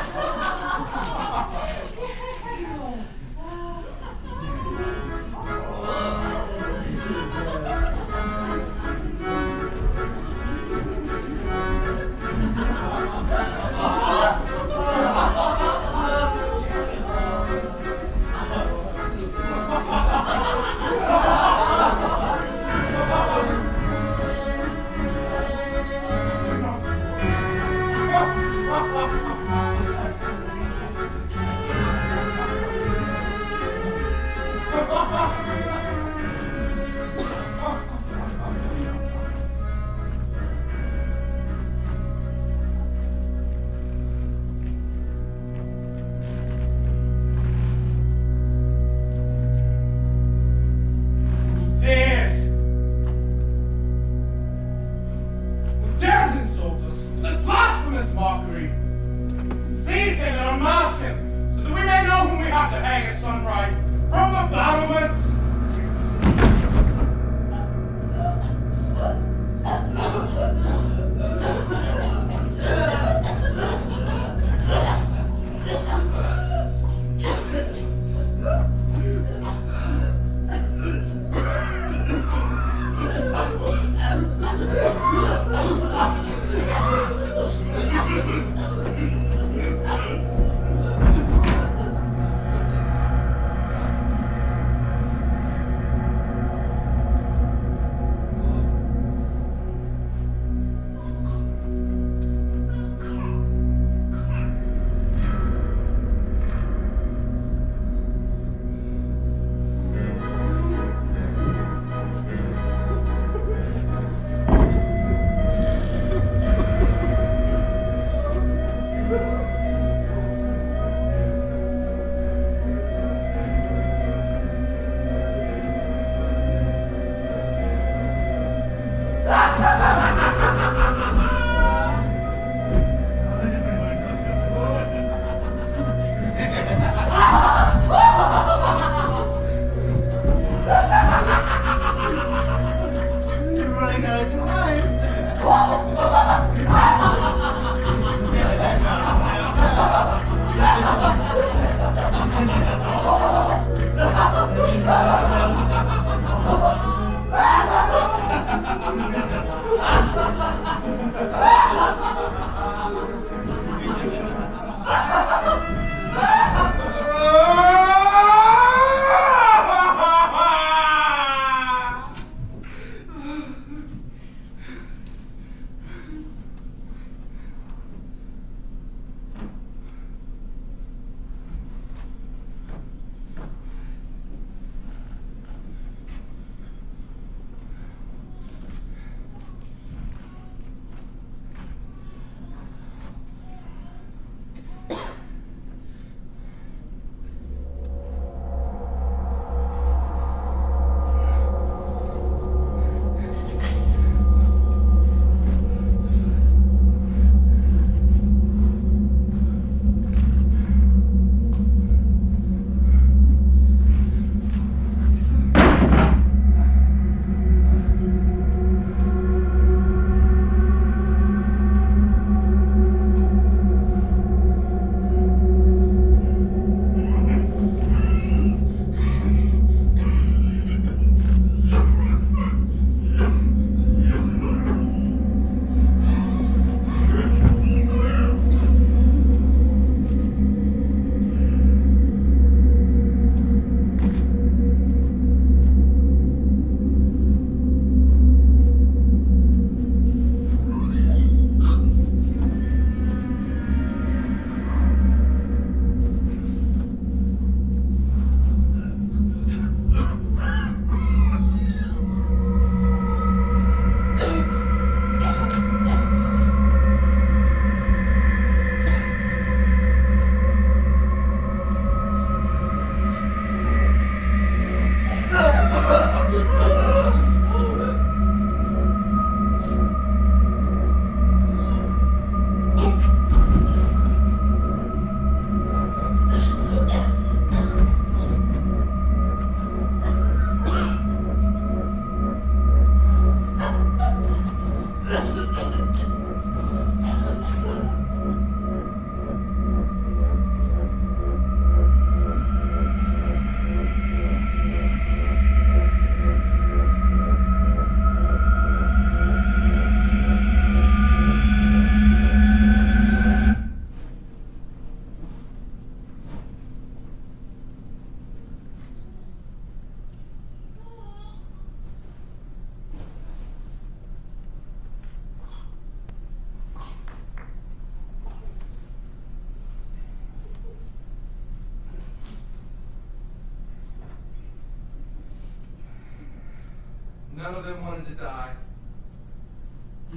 None of them wanted to die.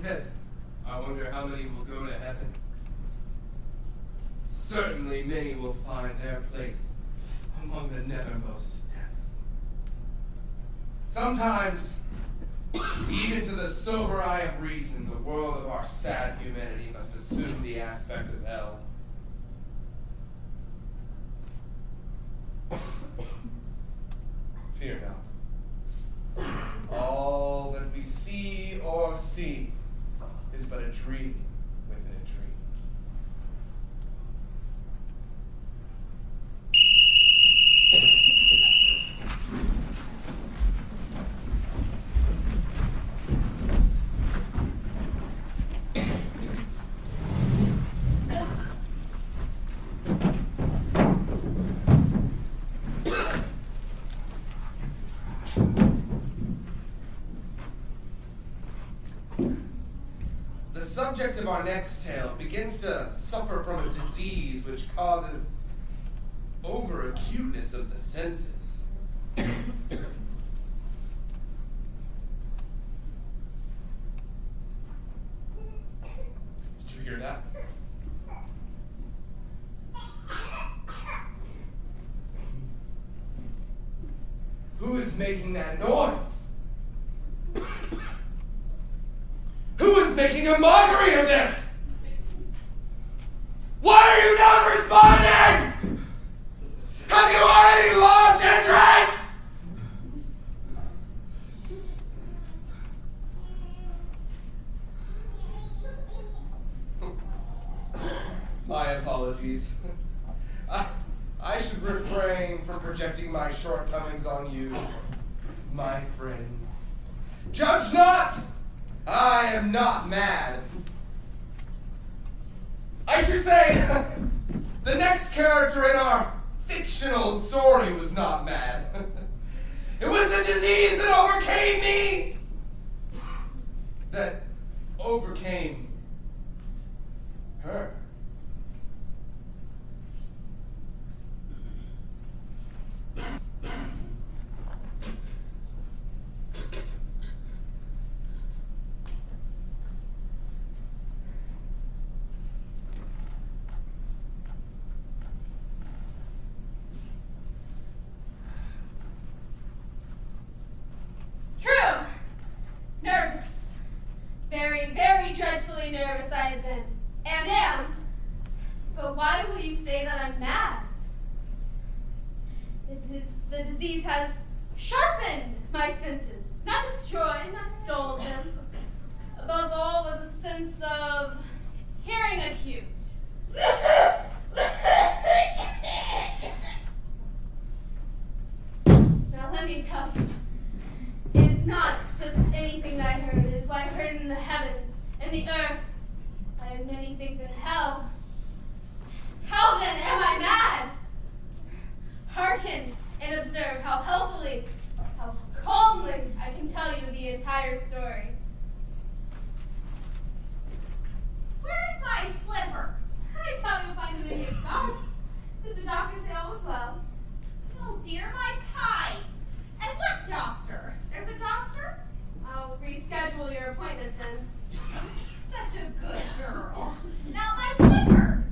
Yet, I wonder how many will go to heaven. Certainly many will find their place among the nethermost depths. Sometimes, even to the sober eye of reason, the world of our sad humanity must assume the aspect of hell. Fear not. All that we see or see is but a dream within a dream. The subject of our next tale begins to suffer from a disease which causes over-acuteness of the senses. Did you hear that? Who is making that noise? Who is making a mockery of this? Why are you not responding? Have you already lost interest? My apologies. I should refrain from projecting my shortcomings on you, my friends. Judge not! I am not mad. I should say, the next character in our fictional story was not mad. It was the disease that overcame me, that overcame her. Dreadfully nervous I have been, and am. But why will you say that I'm mad? The disease has sharpened my senses, not destroyed, not dulled them. Above all was a sense of hearing acute. Now let me tell you, it is not just anything that I heard, it is what I heard in the heavens. In the earth, I have many things in hell. How then am I mad? Hearken and observe how healthily, how calmly I can tell you the entire story. Where's my slippers? I tell you to find them in your scarf. Did the doctor say all was well? Oh dear, my pie. And what doctor? There's a doctor? I'll reschedule your appointment then. Such a good girl. Now my slippers.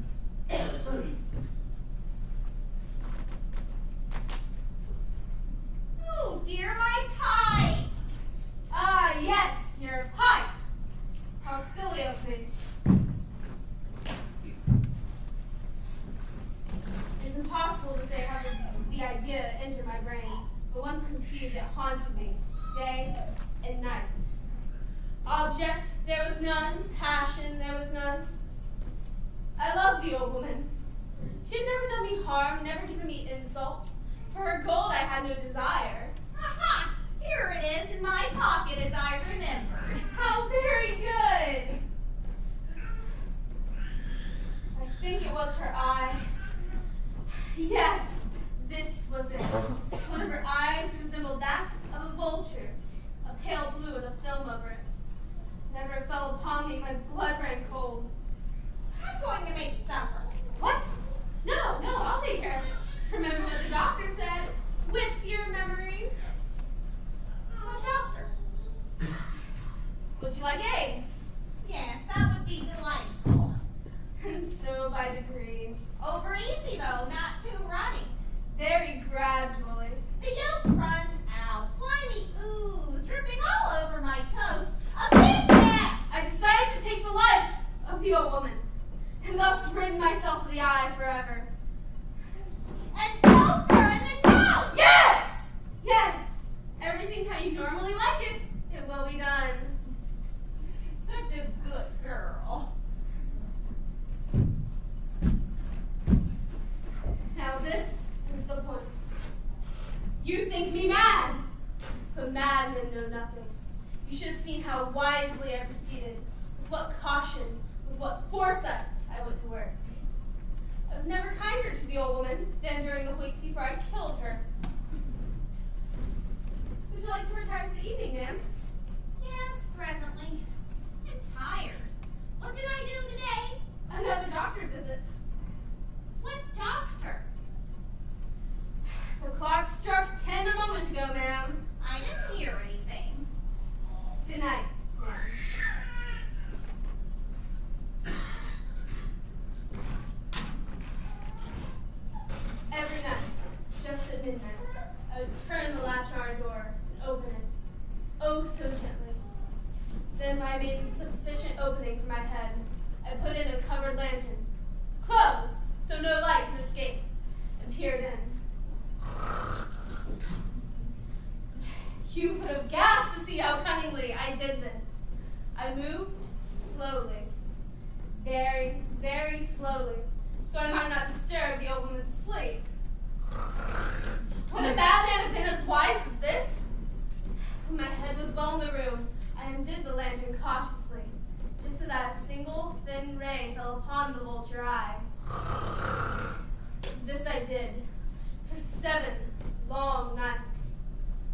Oh dear, my pie. Ah, yes, your pipe. How silly of me. It's impossible to say how the idea entered my brain, but once conceived, it haunted me, day and night. Object, there was none. Passion, there was none. I loved the old woman. She had never done me harm, never given me insult. For her gold I had no desire. Ha! Here it is in my pocket as I remember. How very good! I think it was her eye. Yes, this was it. One of her eyes resembled that of a vulture, a pale blue with a film over it. Never it fell upon me, my blood ran cold. I'm going to make supper. What? No, I'll take care of it. Remember what the doctor said, with your memory. What doctor? by degrees. Over easy though, not too runny. Very gradually. The yolk runs out, slimy ooze dripping all over my toast. A big mess! I decided to take the life of the old woman, and thus rid myself of the eye forever. And don't burn the town! Yes! Yes! Everything how you normally like it. It will be done. Such a good girl. Now this is the point. You think me mad, but madmen know nothing. You should have seen how wisely I proceeded, with what caution, with what foresight I went to work. I was never kinder to the old woman than during the week before I killed her. Would you like to retire for the evening, ma'am? Yes, presently. I'm tired. What did I do today? Another doctor visit. What doctor? The clock struck 10 a moment ago, ma'am. I didn't hear anything. Good night, ma'am. Every night, just at midnight, I would turn the latch on our door and open it, oh so gently. Then when I made sufficient opening for my head, I put in a covered lantern, closed so no light could escape, and peered in. You would have gasped to see how cunningly I did this. I moved slowly, very, very slowly, so I might not disturb the old woman's sleep. Would a madman have been as wise as this? When my head was well in the room, I undid the lantern cautiously, just so that a single thin ray fell upon the vulture eye. This I did for 7 long nights.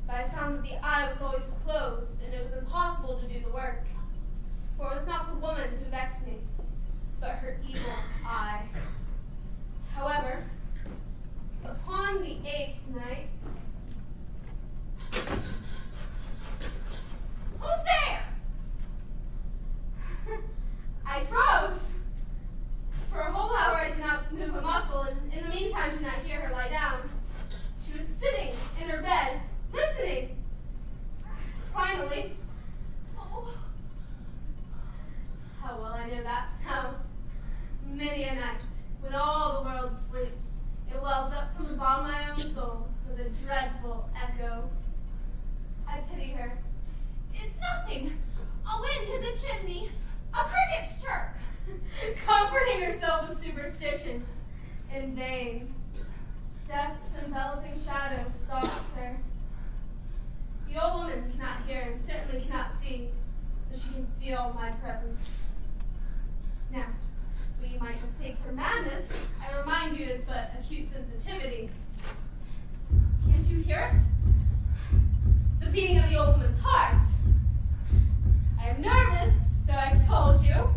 But I found that the eye was always closed, and it was impossible to do the work. For it was not the woman who vexed me, but her evil eye. However, upon the 8th night, Who's there? I froze. For a whole hour I did not move a muscle, and in the meantime did not hear her lie down. She was sitting in her bed, listening. Finally, oh, how well I know that sound. Many a night, when all the world sleeps, it wells up from the bottom of my own soul with a dreadful echo. I pity her. It's nothing. A wind in the chimney. A cricket's chirp. Comforting herself with superstitions. In vain. Death's enveloping shadow stalks her. The old woman cannot hear and certainly cannot see, but she can feel my presence. Now, what you might mistake for madness, I remind you is but acute sensitivity. Can't you hear it? The beating of the old woman's heart. I am nervous, so I've told you.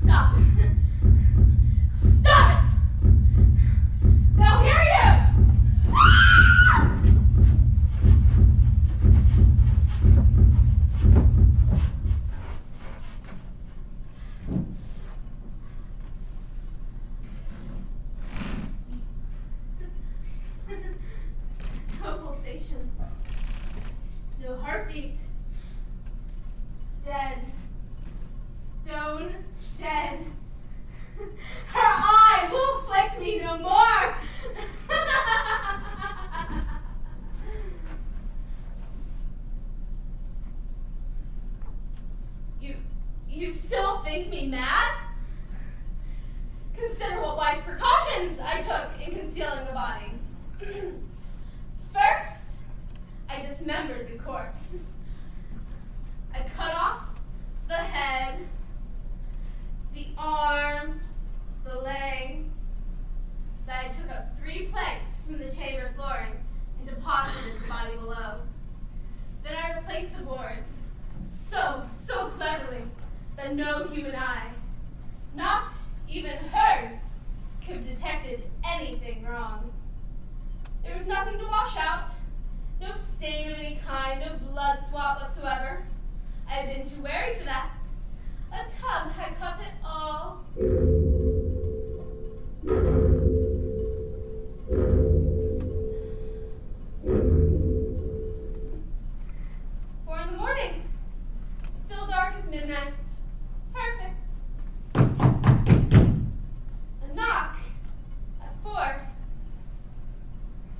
Stop. Stop it! They'll hear you! No pulsation. No heartbeat. Dead. Stone dead. Her eye will afflict me no more. You still think me mad? Consider what wise precautions I took in concealing the body. First, I dismembered the corpse. I cut off the head, the arms, the legs. Then I took up 3 planks from the chamber flooring and deposited the body below. Then I replaced the boards so cleverly that no human eye, not even hers, could have detected anything wrong. There was nothing to wash out, no stain of any kind, no blood spot whatsoever. I had been too wary for that. A tub had caught it then, perfect. A knock at 4.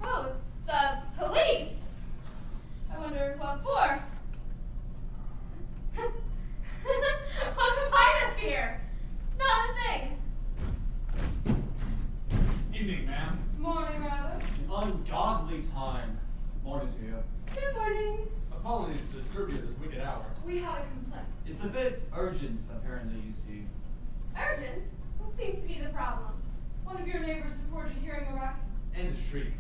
Oh, it's the police. I wonder what for. What could find up here? Not a thing. Evening, ma'am. Morning, Rahbek. Ungodly time. Morning to you. Good morning. Apologies to disturb you at this wicked hour. We had a complaint. It's a bit urgent, apparently, you see. Urgent? What seems to be the problem? One of your neighbors reported hearing a racket. And a shriek.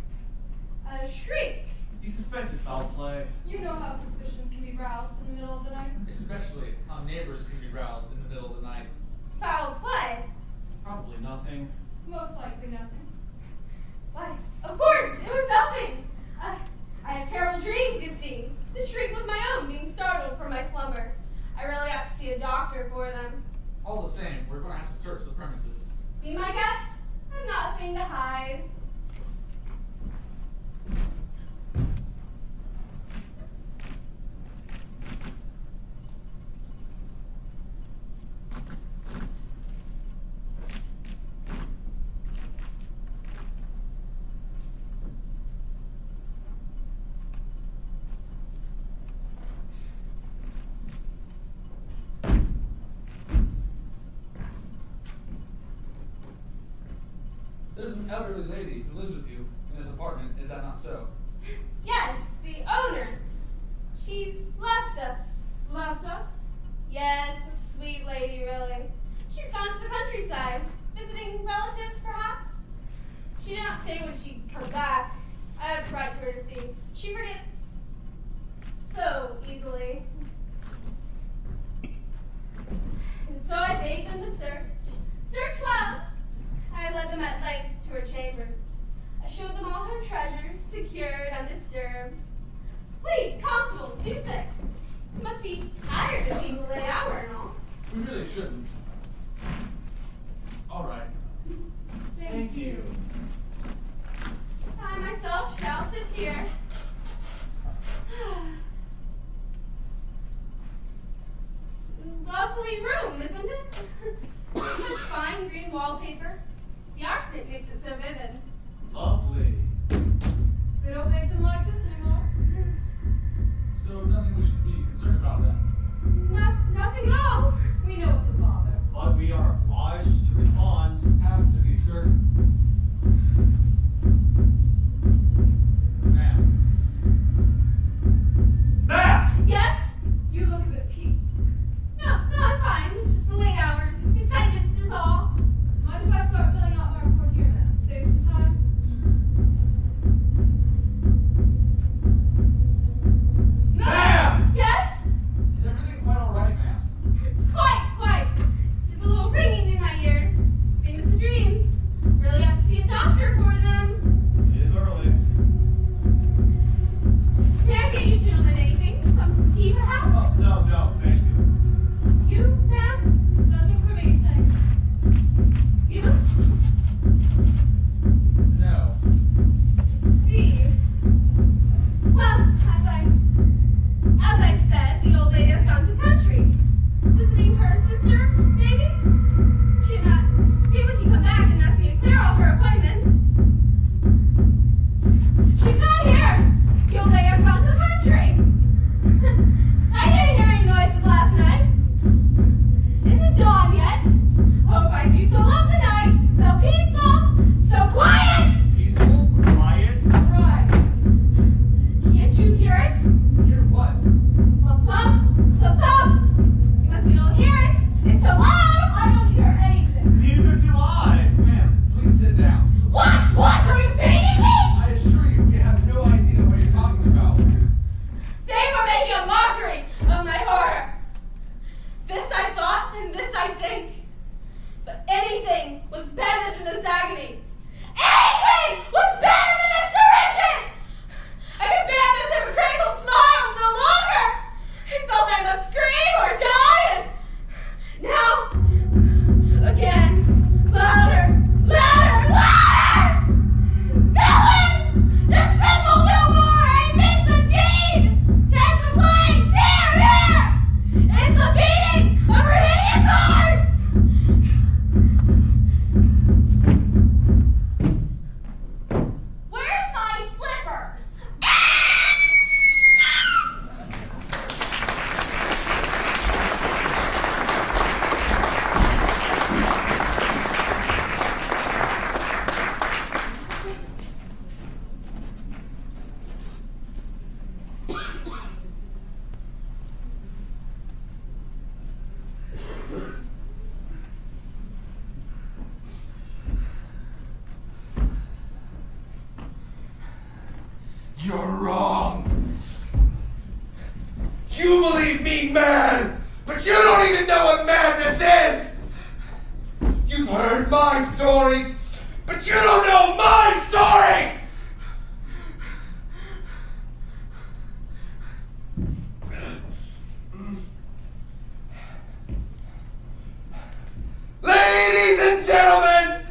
A shriek. He suspected foul play. You know how suspicions can be roused in the middle of the night. Especially how neighbors can be roused in the middle of the night. Foul play. Probably nothing. Most likely nothing. Why, of course, it was nothing. I have terrible dreams, you see. The shriek was my own, being startled from my slumber. I really have to see a doctor for them. All the same, we're going to have to search the premises. Be my guest. I've nothing to hide. There's an elderly lady who lives with you in this apartment, is that not so? Yes, the owner. She's left us. Left us? Yes, a sweet lady, really. She's gone to the countryside, visiting relatives, perhaps. She did not say when she'd come back. I had to write to her to see. She forgets so easily. And so I bade them to search. Search well. I led them at length to her chambers. I showed them all her treasures, secured, undisturbed. Please, constables, do sit. You must be tired of being a late hour and all. We really shouldn't. All right. Thank you. I myself shall sit here. Lovely room, isn't it? Such fine green wallpaper. The arsenic makes it so vivid. Lovely. They don't make them like this anymore. So nothing we should be concerned about then. Nothing at all. We know it's a bother. But we are obliged to respond. Have to be certain. Ma'am. Ma'am! Yes? You look a bit peaked. No, I'm fine. It's just the late hour. Excitement is all. Mind if I start filling out my report here, ma'am? Save some time. you don't even know what madness is! You've heard my stories, but you don't know my story! Ladies and gentlemen!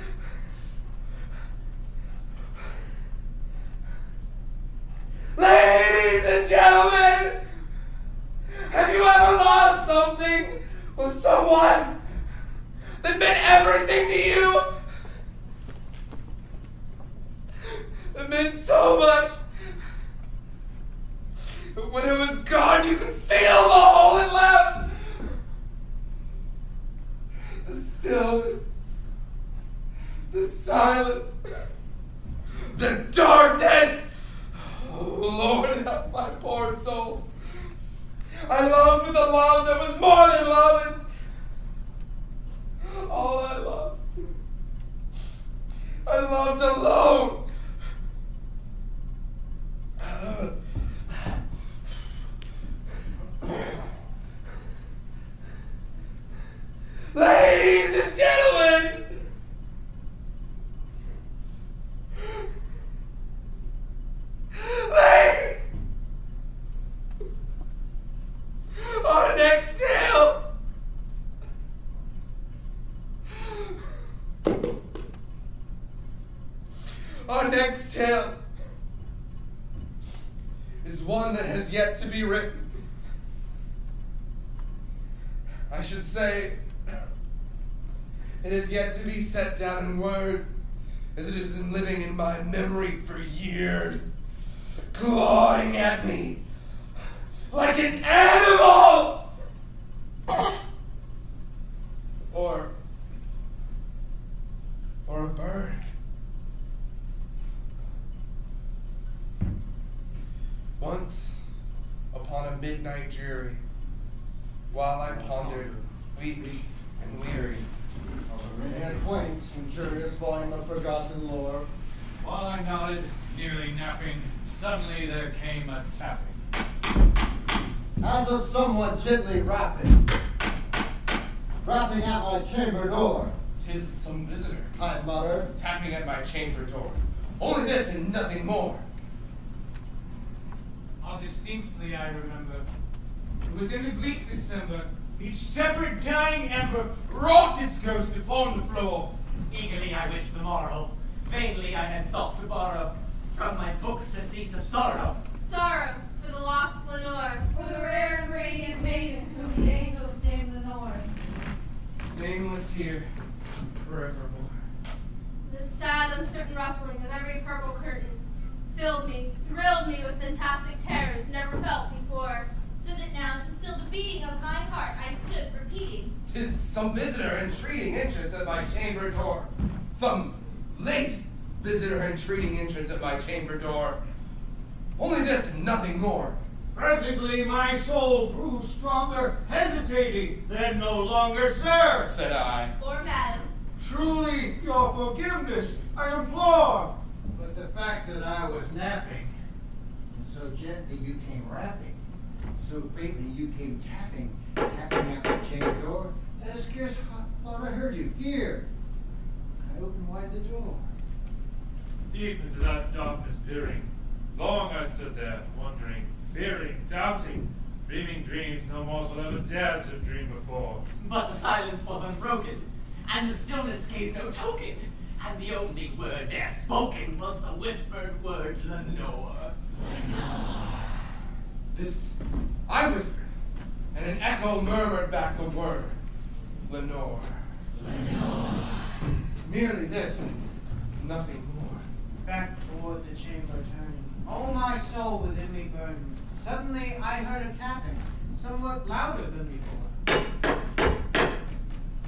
Ladies and gentlemen! Have you ever lost something or someone that meant everything to you? It meant so much. But when it was gone, you could feel the hole it left. The stillness, the silence, the darkness. Oh, Lord, help my poor soul. I loved with a love that was more than loving. All I loved. I loved alone. Ladies and gentlemen, our next tale. Our next tale is one that has yet to be written. I should say, it has yet to be set down in words, as it has been living in my memory for years, clawing at me like an animal! Or a bird. Once, upon a midnight dreary, while I pondered, weak and weary, Many a quaint and curious volume of forgotten lore. While I nodded, nearly napping, suddenly there came a tapping. As of someone gently rapping at my chamber door. 'Tis some visitor, I muttered. tapping at my chamber door. Only this and nothing more. How distinctly I remember. It was in the bleak December. Each separate dying ember wrought its ghost upon the floor. Eagerly I wished the morrow. Vainly I had sought to borrow from my books surcease of sorrow. Sorrow for the lost Lenore, For the rare and radiant maiden whom the angels named Lenore. Nameless here, forevermore. the sad, uncertain rustling of every purple curtain filled me, thrilled me with fantastic terrors never felt before. So that now, to still the beating of my heart, I stood repeating. 'Tis some visitor entreating entrance at my chamber door. Some late visitor entreating entrance at my chamber door. Only this and nothing more. Presently my soul grew stronger, hesitating, then no longer, sir. Said I. Or madam, Truly, your forgiveness I implore. But the fact that I was napping, and so gently you came rapping, so faintly you came tapping at my chamber door, that I scarce thought I heard you. Here, I opened wide the door. Deep into that darkness peering, long I stood there, wondering, fearing, doubting, dreaming dreams no mortal ever dared to dream before. But the silence was unbroken, and the stillness gave no token, and the only word there spoken was the whispered word Lenore. This I whispered, and an echo murmured back the word. Lenore. Lenore. Merely this and nothing more. Back toward the chamber turning, all my soul within me burning. Suddenly I heard a tapping, somewhat louder than before.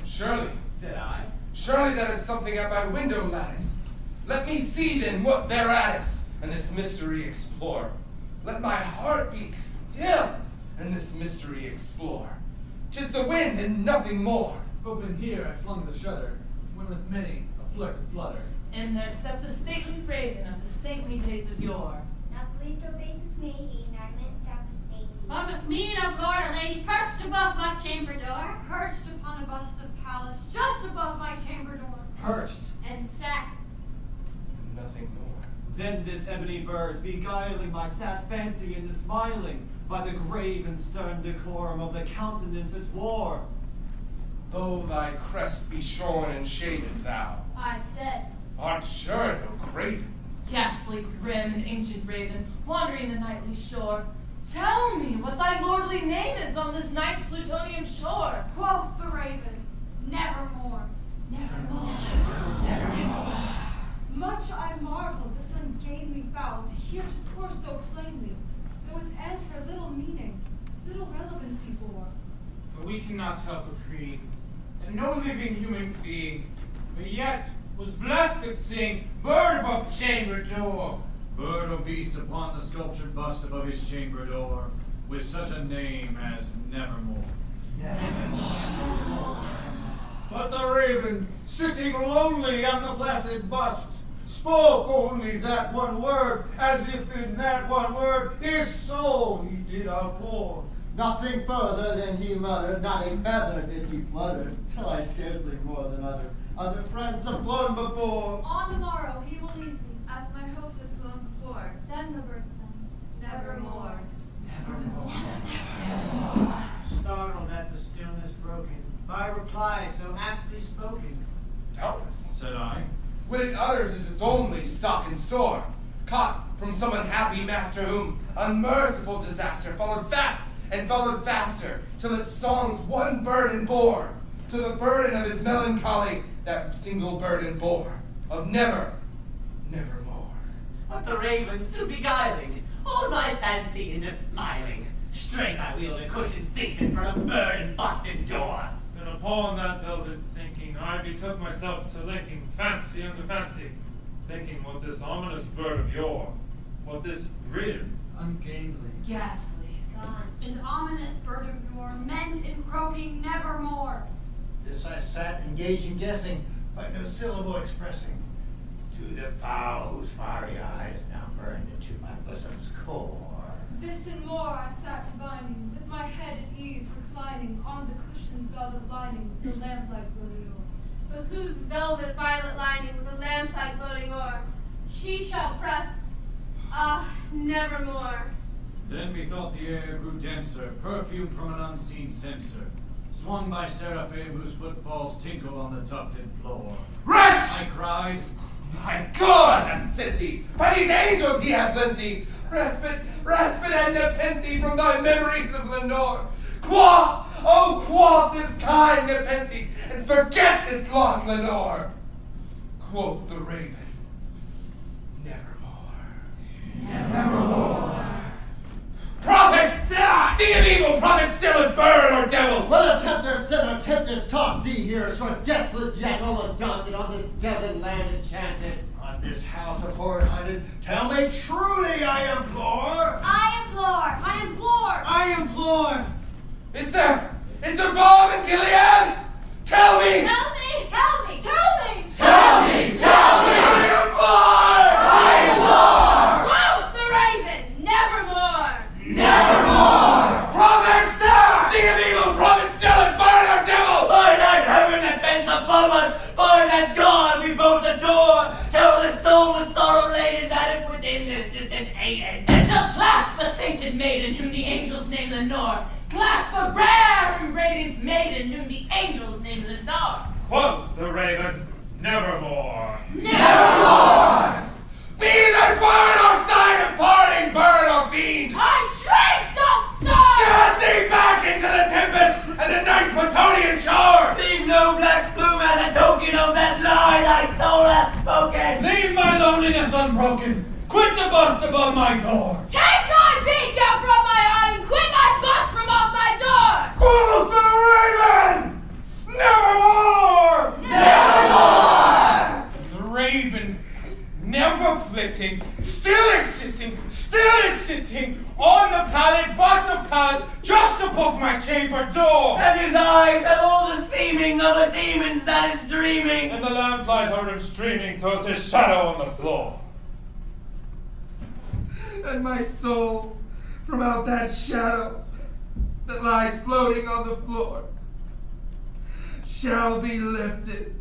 Surely, Said I. surely that is something at my window lattice. Let me see then what thereat is, and this mystery explore. Let my heart be still, and this mystery explore. 'Tis the wind and nothing more. Open here I flung the shutter, when with many a flirt of flutter. In there stepped the stately raven of the saintly days of yore. Now please to obeisance me, he, and our men stop to stay. Me and a Lord, a lady perched above my chamber door. Perched upon a bust of Pallas, just above my chamber door. Perched. And sat. Nothing more. Then this ebony bird, beguiling my sad fancy into smiling, by the grave and stern decorum of the countenance it wore. Though thy crest be shorn and shaded, thou I said. art sure no craven. Ghastly, grim, and ancient raven, wandering the nightly shore. Tell me what thy lordly name is on this night's plutonian shore. Quoth the raven, nevermore. Nevermore. Nevermore. Much I marvel this ungainly fowl to hear discourse so plainly, though its answer little meaning, little relevancy bore. For we cannot help a creed, and no living human being, but yet was blessed with seeing bird above chamber door. Bird or beast upon the sculptured bust above his chamber door, with such a name as Nevermore. But the raven, sitting lonely on the placid bust, spoke only that one word, as if in that one word his soul he did outpour. Nothing further than he muttered, not a feather did he flutter, till I scarcely more than other friends have flown before. On the morrow he will leave me, as my hopes had flown before. Then the bird sang, nevermore. Nevermore. Startled at the stillness broken, by reply so aptly spoken. Doubtless, said I. What it utters is its only stock and store, caught from some unhappy master whom unmerciful disaster followed fast and followed faster, till its songs one burden bore, to the burden of his melancholy that single burden bore, of nevermore. But the raven still beguiling, hold my fancy into smiling. Straight I wheeled a cushion seat in front of bird and busted door. And upon that velvet sinking, I betook myself to linking fancy unto fancy, thinking what this ominous bird of yore, what this grid, Ungainly. Ghastly. And ominous bird of yore meant in croaking nevermore. This I sat engaged in guessing, but no syllable expressing. To the fowl whose fiery eyes now burned into my bosom's core. This and more I sat divining, with my head at ease reclining on the cushion's velvet lining, the lamplight gloated o'er. But whose velvet violet lining with a lamplight gloating o'er, she shall press, nevermore. Then methought the air grew denser, perfumed from an unseen censer, swung by seraphim whose footfalls tinkled on the tufted floor. Wretch! I cried, My God hath sent thee! By these angels he hath lent thee! Respite and nepenthe from thy memories of Lenore! Quaff this kind nepenthe, and forget this lost Lenore! Quoth the raven, nevermore. Prophet! Thing of evil, prophet, still and bird or devil! Whether tempter, sinner, tempest, toss thee here, short desolate yet all undaunted on this desert land enchanted. On this house of horror hunted, tell me truly, I implore. I implore. Is there balm in Gilead? Tell me! I implore! Quoth the raven, nevermore. Prophet, thing of evil, prophet, still and burn or devil! By that heaven that bends above us, by that God we both adore, tell the soul with sorrow laden that if within this distant Aden. And shall clasp a sainted maiden whom the angels name Lenore. Clasp a rare and radiant maiden whom the angels name Lenore. Quoth the raven, nevermore. Be they bird or sign of parting, bird or fiend! I shriek, doth star. Get thee back into the tempest and the night's Plutonian shore! Leave no black plume as a token of that lie thy soul hath spoken. Leave my loneliness unbroken. Quit the bust above my door. Take thy beak out from my heart and quit my bust from off my door. Quoth the raven, nevermore! The raven, never flitting, still is sitting on the pallid bust of Pallas just above my chamber door. And his eyes have all the seeming of a demon's that is dreaming. And the lamplight heard him streaming throws his shadow on the floor. And my soul, from out that shadow that lies floating on the floor shall be lifted